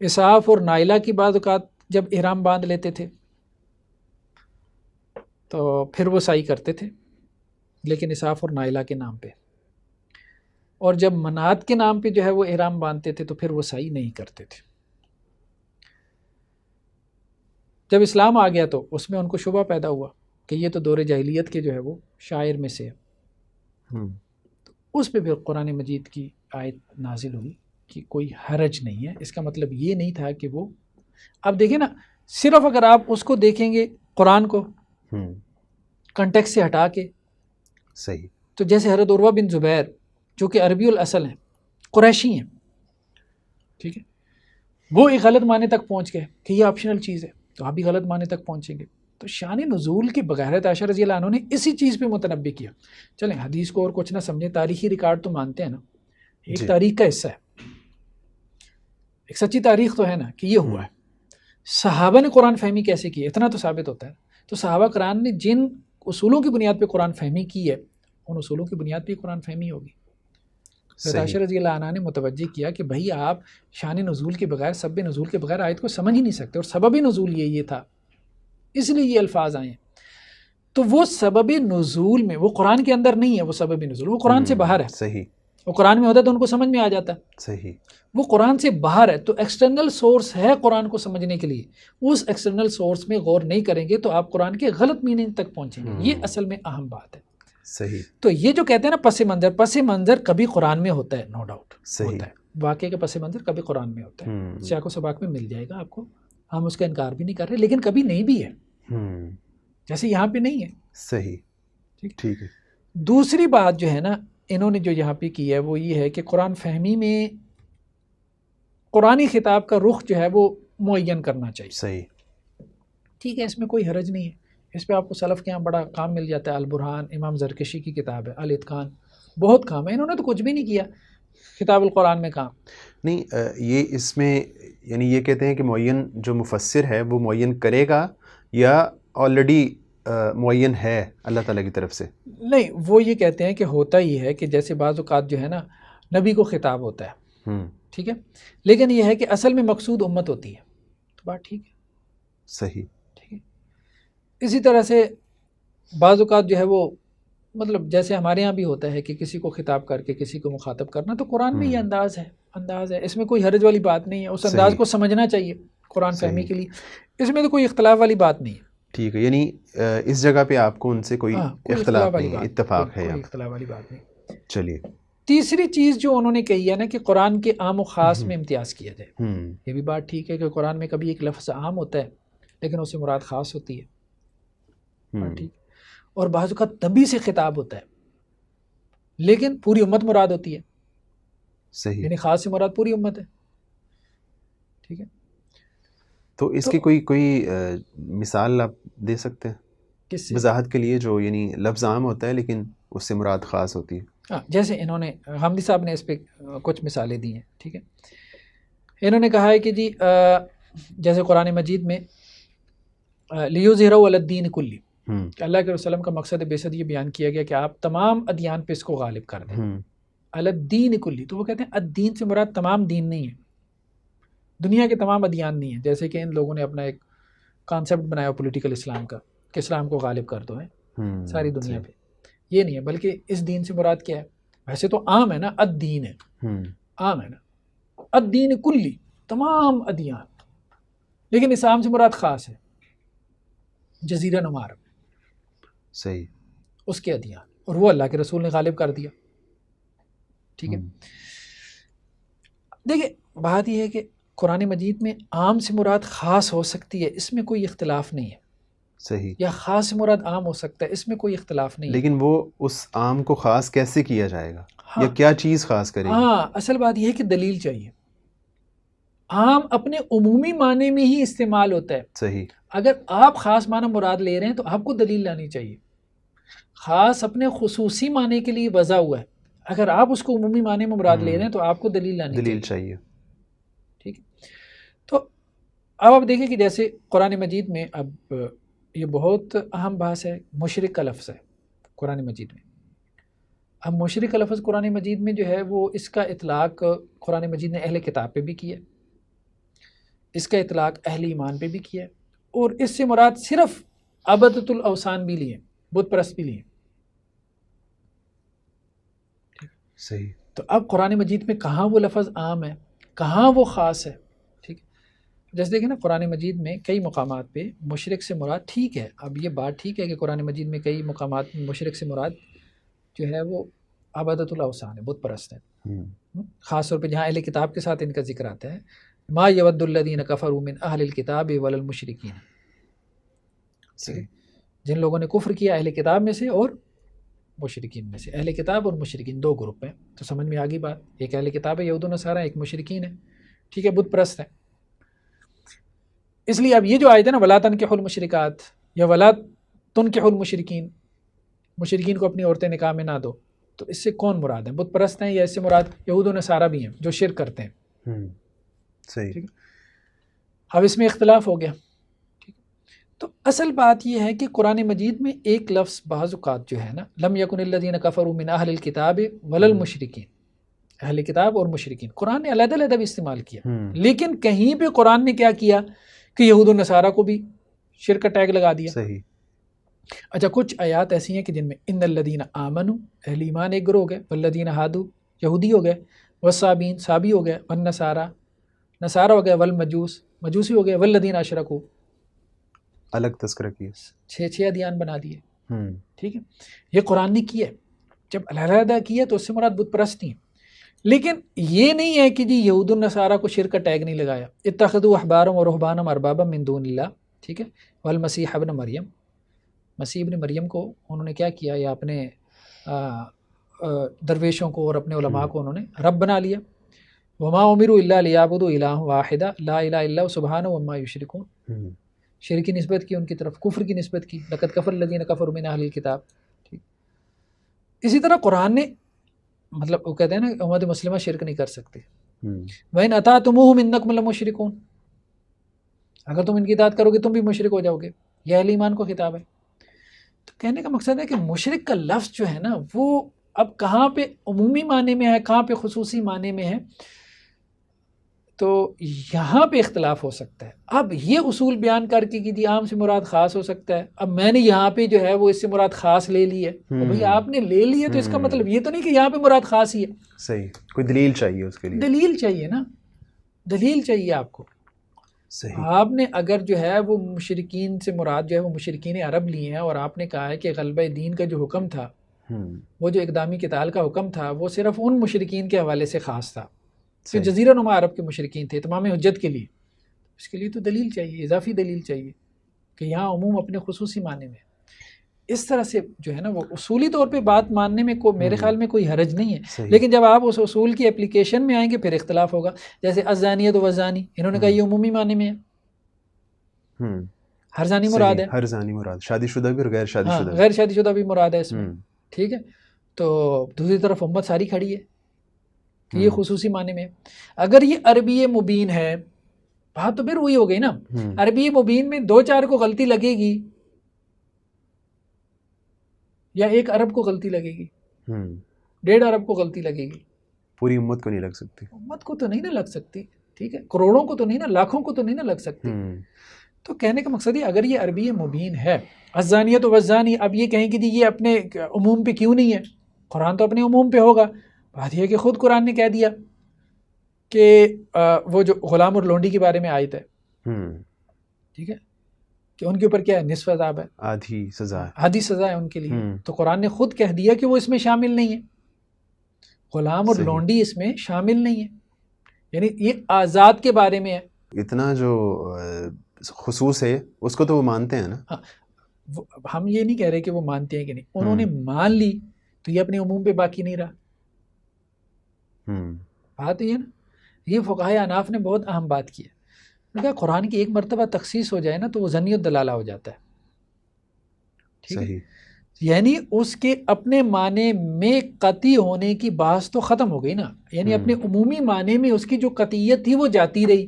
اسعاف اور نائلہ کی بعض اوقات جب احرام باندھ لیتے تھے تو پھر وہ سعی کرتے تھے، لیکن اسعاف اور نائلہ کے نام پہ، اور جب منات کے نام پہ جو ہے وہ احرام باندھتے تھے تو پھر وہ سعی نہیں کرتے تھے۔ جب اسلام آ گیا تو اس میں ان کو شبہ پیدا ہوا کہ یہ تو دور جاہلیت کے جو ہے وہ شاعر میں سے ہے، تو اس پہ پھر قرآن مجید کی آیت نازل ہوئی کہ کوئی حرج نہیں ہے۔ اس کا مطلب یہ نہیں تھا کہ وہ، اب دیکھیں نا، صرف اگر آپ اس کو دیکھیں گے قرآن کو کنٹیکس سے ہٹا کے، صحیح، تو جیسے حضرت عروہ بن زبیر جو کہ عربی الاصل ہیں، قریشی ہیں، ٹھیک ہے، وہ ایک غلط معنی تک پہنچ گئے کہ یہ آپشنل چیز ہے، تو آپ بھی غلط معنی تک پہنچیں گے۔ تو شان نزول کے بغیر عائشہ رضی اللہ عنہ نے اسی چیز پہ متنبع کیا۔ چلیں حدیث کو اور کچھ نہ سمجھیں، تاریخی ریکارڈ تو مانتے ہیں نا، ایک تاریخ کا حصہ ہے، ایک سچی تاریخ تو ہے نا کہ یہ ہوا ہے۔ صحابہ نے قرآن فہمی کیسے کی، اتنا تو ثابت ہوتا ہے۔ تو صحابہ کرام نے جن اصولوں کی بنیاد پہ قرآن فہمی کی ہے، ان اصولوں کی بنیاد پہ قرآن فہمی ہوگی۔ عائشہ رضی اللہ عنہ نے متوجہ کیا کہ بھائی آپ شان نزول کے بغیر، سبب نزول کے بغیر آیت کو سمجھ ہی نہیں سکتے، اور سبب نزول یہ تھا، اس لیے یہ الفاظ آئے ہیں۔ تو وہ سبب نزول میں، وہ قرآن کے اندر نہیں ہے، وہ سبب نزول وہ قرآن سے باہر ہے۔ صحیح، وہ قرآن میں ہوتا تو ان کو سمجھ میں آ جاتا۔ صحیح، وہ قرآن سے باہر ہے، تو ایکسٹرنل سورس ہے قرآن کو سمجھنے کے لیے، اس ایکسٹرنل سورس میں غور نہیں کریں گے تو آپ قرآن کے غلط میننگ تک پہنچیں گے۔ یہ اصل میں اہم بات ہے۔ صحیح۔ تو یہ جو کہتے ہیں نا پس منظر کبھی قرآن میں ہوتا ہے، نو ڈاؤٹ ہوتا ہے، واقعے کا پس منظر کبھی قرآن میں ہوتا ہے، سیاق و سباق میں مل جائے گا آپ کو، ہم اس کا انکار بھی نہیں کر رہے، لیکن کبھی نہیں بھی ہے، جیسے یہاں پہ نہیں ہے۔ صحیح، ٹھیک ہے۔ دوسری بات جو ہے نا انہوں نے جو یہاں پہ کی ہے وہ یہ ہے کہ قرآن فہمی میں قرآنی خطاب کا رخ جو ہے وہ معین کرنا چاہیے۔ صحیح، ٹھیک ہے، اس میں کوئی حرج نہیں ہے، اس پہ آپ کو سلف کے یہاں بڑا کام مل جاتا ہے۔ البرہان امام زرکشی کی کتاب ہے، الاتقان، بہت کام ہے، انہوں نے تو کچھ بھی نہیں کیا کتاب القرآن میں کام نہیں۔ یہ اس میں یعنی یہ کہتے ہیں کہ معین جو مفسر ہے وہ معین کرے گا یا آلریڈی معین ہے اللہ تعالیٰ کی طرف سے؟ نہیں، وہ یہ کہتے ہیں کہ ہوتا ہی ہے کہ جیسے بعض اوقات جو ہے نا نبی کو خطاب ہوتا ہے، ٹھیک ہے، لیکن یہ ہے کہ اصل میں مقصود امت ہوتی ہے، تو بات ٹھیک ہے، صحیح، ٹھیک ہے۔ اسی طرح سے بعض اوقات جو ہے وہ مطلب جیسے ہمارے ہاں بھی ہوتا ہے کہ کسی کو خطاب کر کے کسی کو مخاطب کرنا، تو قرآن میں یہ انداز ہے، اس میں کوئی حرج والی بات نہیں ہے، اس انداز کو سمجھنا چاہیے قرآن فہمی کے لیے، اس میں تو کوئی اختلاف والی بات نہیں ہے۔ ٹھیک ہے، یعنی اس جگہ پہ آپ کو ان سے کوئی اختلاف نہیں ہے، اتفاق ہے، کوئی اختلاف والی بات نہیں۔ چلیے، تیسری چیز جو انہوں نے کہی ہے نا کہ قرآن کے عام و خاص میں امتیاز کیا جائے، یہ بھی بات ٹھیک ہے کہ قرآن میں کبھی ایک لفظ عام ہوتا ہے لیکن اس سے مراد خاص ہوتی ہے، بات ٹھیک، اور بعض اوقات نبی سے خطاب ہوتا ہے لیکن پوری امت مراد ہوتی ہے، صحیح، یعنی خاص سے مراد پوری امت ہے، ٹھیک ہے۔ تو اس کی کوئی مثال آپ دے سکتے ہیں کس سے؟ وضاحت کے لیے، جو یعنی لفظ عام ہوتا ہے لیکن اس سے مراد خاص ہوتی ہے؟ ہاں، جیسے انہوں نے غامدی صاحب نے اس پہ کچھ مثالیں دی ہیں، ٹھیک ہے۔ انہوں نے کہا ہے کہ جی جیسے قرآن مجید میں لیظہرہ علی الدین کلی، کہ اللہ کے وسلم کا مقصد بعثت یہ بیان کیا گیا کہ آپ تمام ادیان پہ اس کو غالب کر دیں، علی الدین کلی، تو وہ کہتے ہیں الدین سے مراد تمام دین نہیں ہے، دنیا کے تمام ادیان نہیں ہیں، جیسے کہ ان لوگوں نے اپنا ایک کانسیپٹ بنایا پولیٹیکل اسلام کا کہ اسلام کو غالب کر دو ہے ساری دنیا پہ، یہ نہیں ہے، بلکہ اس دین سے مراد کیا ہے؟ ویسے تو عام ہے نا، الدین ہے، عام ہے نا، الدین کلی، تمام ادیان، لیکن اسلام سے مراد خاص ہے، جزیرہ نما عرب، صحیح، اس کے ادیان، اور وہ اللہ کے رسول نے غالب کر دیا، ٹھیک ہے۔ دیکھیں بات یہ ہے کہ قرآن مجید میں عام سے مراد خاص ہو سکتی ہے، اس میں کوئی اختلاف نہیں ہے، صحیح، یا خاص سے مراد عام ہو سکتا ہے، اس میں کوئی اختلاف نہیں ہے، لیکن وہ اس عام کو خاص کیسے کیا جائے گا، یا کیا چیز خاص کرے گی؟ ہاں، اصل بات یہ ہے کہ دلیل چاہیے، عام اپنے عمومی معنی میں ہی استعمال ہوتا ہے. صحیح. اگر آپ خاص معنی مراد لے رہے ہیں تو آپ کو دلیل لانی چاہیے. خاص اپنے خصوصی معنی کے لیے وضع ہوا ہے، اگر آپ اس کو عمومی معنی میں مراد لے رہے ہیں تو آپ کو دلیل لانی چاہیے. ٹھیک ہے. تو اب آپ دیکھیں کہ جیسے قرآن مجید میں، اب یہ بہت اہم بحث ہے، مشرک کا لفظ ہے قرآن مجید میں. اب مشرک کا لفظ قرآن مجید میں جو ہے وہ اس کا اطلاق قرآن مجید نے اہل کتاب پہ بھی کیا ہے، اس کا اطلاق اہل ایمان پہ بھی کیا ہے، اور اس سے مراد صرف عبادۃ الاوثان بھی لیے، بت پرست بھی لیے. صحیح. تو اب قرآن مجید میں کہاں وہ لفظ عام ہے، کہاں وہ خاص ہے. ٹھیک ہے. جیسے دیکھیں نا قرآن مجید میں کئی مقامات پہ مشرک سے مراد، ٹھیک ہے اب یہ بات ٹھیک ہے کہ قرآن مجید میں کئی مقامات میں مشرک سے مراد جو ہے وہ عبادۃ الاوثان ہے، بت پرست ہے. خاص طور پہ جہاں اہل کتاب کے ساتھ ان کا ذکر آتا ہے، ما یود الذین کفروا من اہل الکتاب ولا المشرکین. جن لوگوں نے کفر کیا اہل کتاب میں سے اور مشرکین میں سے. اہل کتاب اور مشرکین دو گروپ ہیں، تو سمجھ میں آگئی بات. ایک اہل کتاب ہے یہود و نصارہ، ایک مشرکین ہے. ٹھیک ہے، بت پرست ہے. اس لیے اب یہ جو آیت ہے نا، ولا تنکحوا المشرکات یا ولا تنکحوا المشرکین، مشرکین کو اپنی عورتیں نکاح میں نہ دو، تو اس سے کون مراد ہیں؟ بت پرست ہیں یا اس سے مراد یہود و نصارہ بھی ہیں جو شرک کرتے ہیں؟ صحیح. ٹھیک ہے. اب اس میں اختلاف ہو گیا. تو اصل بات یہ ہے کہ قرآن مجید میں ایک لفظ بعض اوقات جو ہے نا، لم یکن الذین کفروا من اہل الکتاب ولا المشرکین، اہل کتاب اور مشرکین قرآن نے علیحدہ علیحدہ بھی استعمال کیا، لیکن کہیں پہ قرآن نے کیا کیا کہ یہود و نصارہ کو بھی شرک کا ٹیگ لگا دیا. صحیح. اچھا، کچھ آیات ایسی ہیں کہ جن میں ان الذین آمنوا، اہل ایمان ایک گروہ ہو گئے، والذین ہادوا یہودی ہو گئے، والصابین صابی ہو گئے، والنصارى نصارہ ہو گئے، والمجوس مجوسی ہو گئے، والذین اشرکوا الگ تذکرہ کیا، 6 ادیان بنا دیے. ٹھیک ہے، یہ قرآن نے کیا ہے. جب علیحدہ کیا تو اس سے مراد بت پرست نہیں، لیکن یہ نہیں ہے کہ جی یہود النصارہ کو شرک کا ٹیگ نہیں لگایا. اتخذوا احبارهم ورهبانهم اربابا من دون اللہ. ٹھیک ہے، والمسیح ابن مریم، مسیح ابن مریم کو انہوں نے کیا کیا، یا اپنے درویشوں کو اور اپنے علماء کو انہوں نے رب بنا لیا. وما امروا الا ليعبدوا الہ واحدا لا الہ الا هو سبحانہ وما یشرکون. شرک کی نسبت کی ان کی طرف، کفر کی نسبت کی، لقد کفر الذین کفروا من اہل الکتاب. ٹھیک. اسی طرح قرآن نے مطلب وہ کہتے ہیں نا امت مسلمہ شرک نہیں کر سکتے. وَإِنْ أَطَعْتُمُوهُمْ إِنَّكُمْ لَمُشْرِكُونَ، اگر تم ان کی اطاعت کرو گے تم بھی مشرک ہو جاؤ گے. یہ اہل ایمان کو خطاب ہے. تو کہنے کا مقصد ہے کہ مشرک کا لفظ جو ہے نا وہ اب کہاں پہ عمومی معنی میں ہے، کہاں پہ خصوصی معنی میں ہے، تو یہاں پہ اختلاف ہو سکتا ہے. اب یہ اصول بیان کر کے کہ جی عام سے مراد خاص ہو سکتا ہے، اب میں نے یہاں پہ جو ہے وہ اس سے مراد خاص لے لی ہے. بھئی آپ نے لے لی ہے تو اس کا مطلب یہ تو نہیں کہ یہاں پہ مراد خاص ہی ہے. صحیح، کوئی دلیل چاہیے اس کے لیے. دلیل چاہیے نا، دلیل چاہیے آپ کو. صحیح. آپ نے اگر جو ہے وہ مشرکین سے مراد جو ہے وہ مشرکین عرب لیے ہیں، اور آپ نے کہا ہے کہ غلبہ دین کا جو حکم تھا، وہ جو اقدامی قتال کا حکم تھا، وہ صرف ان مشرکین کے حوالے سے خاص تھا جو جزیرہ نما عرب کے مشرکین تھے، تمام حجت کے لیے. اس کے لیے تو دلیل چاہیے، اضافی دلیل چاہیے کہ یہاں عموم اپنے خصوصی معنی میں. اس طرح سے جو ہے نا وہ اصولی طور پہ بات ماننے میں میرے خیال میں کوئی حرج نہیں ہے، لیکن جب آپ اس اصول کی اپلیکیشن میں آئیں گے پھر اختلاف ہوگا. جیسے الزانیۃ والزانی، انہوں نے کہا یہ عمومی معنی میں ہے، ہر زانی مراد ہے، ہر زانی مراد، شادی شدہ بھی اور غیر شادی شدہ، غیر شادی شدہ بھی مراد ہے اس میں. ٹھیک ہے، تو دوسری طرف امت ساری کھڑی ہے کہ یہ خصوصی معنی میں. اگر یہ عربی مبین ہے، بات تو پھر وہی ہو گئی نا. عربی مبین میں 2-4 کو غلطی لگے گی یا 1 عرب کو غلطی لگے گی، 1.5 عرب کو غلطی لگے گی، پوری امت کو نہیں لگ سکتی. امت کو تو نہیں نا لگ سکتی. ٹھیک ہے، کروڑوں کو تو نہیں نا، لاکھوں کو تو نہیں نا لگ سکتی. تو کہنے کا مقصد ہے اگر یہ عربی مبین ہے، الزانیۃ والزانی، اب یہ کہیں کہ جی یہ اپنے عموم پہ کیوں نہیں ہے، قرآن تو اپنے عموم پہ ہوگا. بات یہ ہے کہ خود قرآن نے کہہ دیا کہ وہ جو غلام اور لونڈی کے بارے میں آیت ہے، ٹھیک ہے، کہ ان کے اوپر کیا ہے، نصف عذاب ہے، آدھی سزا ہے، آدھی سزا ہے ان کے لیے. تو قرآن نے خود کہہ دیا کہ وہ اس میں شامل نہیں ہے، غلام اور لونڈی اس میں شامل نہیں ہے، یعنی یہ آزاد کے بارے میں ہے. اتنا جو خصوص ہے اس کو تو وہ مانتے ہیں نا. ہم یہ نہیں کہہ رہے کہ وہ مانتے ہیں کہ نہیں، انہوں نے مان لی تو یہ اپنے عموم پہ باقی نہیں رہا. بات یہ ہے نا. یہ فقہائے اناف نے بہت اہم بات کی ہے. انہوں نے کہا قرآن کی ایک مرتبہ تخصیص ہو جائے نا تو وہ ظنی الدلالہ ہو جاتا ہے. ٹھیک ہے, یعنی اس کے اپنے معنی میں قطعی ہونے کی بحث تو ختم ہو گئی نا, یعنی اپنے عمومی معنی میں اس کی جو قطعیت تھی وہ جاتی رہی.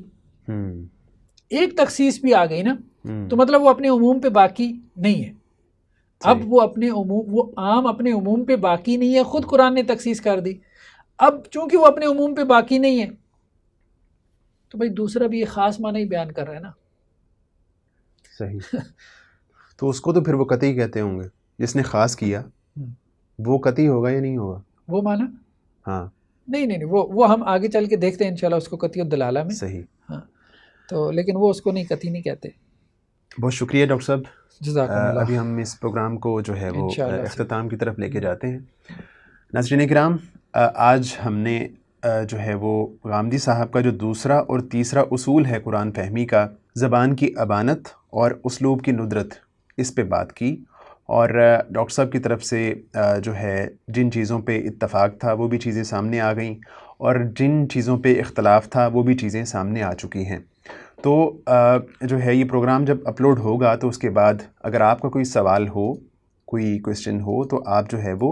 ایک تخصیص بھی آ گئی نا تو مطلب وہ اپنے عموم پہ باقی نہیں ہے. اب وہ اپنے عموم, وہ عام اپنے عموم پہ باقی نہیں ہے, خود قرآن نے تخصیص کر دی. اب چونکہ وہ اپنے عموم پہ باقی نہیں ہے تو بھائی دوسرا بھی یہ خاص معنی ہی بیان کر رہا ہے نا. صحیح. تو اس کو تو پھر وہ قطعی کہتے ہوں گے جس نے خاص کیا, وہ قطعی ہوگا یا نہیں ہوگا وہ معنی؟ ہاں نہیں, وہ ہم آگے چل کے دیکھتے ہیں انشاءاللہ اس کو قطعی الدلالہ میں. صحیح. ہاں تو لیکن وہ اس کو نہیں, قطعی نہیں کہتے. بہت شکریہ ڈاکٹر صاحب. جزاکم اللہ. ابھی ہم اس پروگرام کو جو ہے وہ اختتام کی طرف لے کے جاتے ہیں. ناظرین کرام, آج ہم نے جو ہے وہ غامدی صاحب کا جو دوسرا اور تیسرا اصول ہے قرآن فہمی کا, زبان کی ابانت اور اسلوب کی ندرت, اس پہ بات کی. اور ڈاکٹر صاحب کی طرف سے جو ہے جن چیزوں پہ اتفاق تھا وہ بھی چیزیں سامنے آ گئیں, اور جن چیزوں پہ اختلاف تھا وہ بھی چیزیں سامنے آ چکی ہیں. تو جو ہے یہ پروگرام جب اپلوڈ ہوگا تو اس کے بعد اگر آپ کا کوئی سوال ہو, کوئی کویسچن ہو, تو آپ جو ہے وہ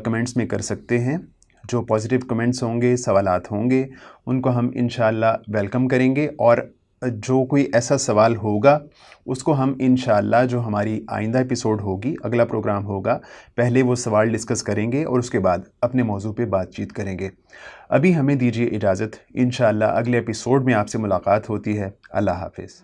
کمنٹس میں کر سکتے ہیں. جو پازیٹیو کمنٹس ہوں گے, سوالات ہوں گے, ان کو ہم انشاءاللہ ویلکم کریں گے. اور جو کوئی ایسا سوال ہوگا اس کو ہم انشاءاللہ جو ہماری آئندہ ایپیسوڈ ہوگی, اگلا پروگرام ہوگا, پہلے وہ سوال ڈسکس کریں گے اور اس کے بعد اپنے موضوع پہ بات چیت کریں گے. ابھی ہمیں دیجیے اجازت, انشاءاللہ اگلے ایپیسوڈ میں آپ سے ملاقات ہوتی ہے. اللہ حافظ.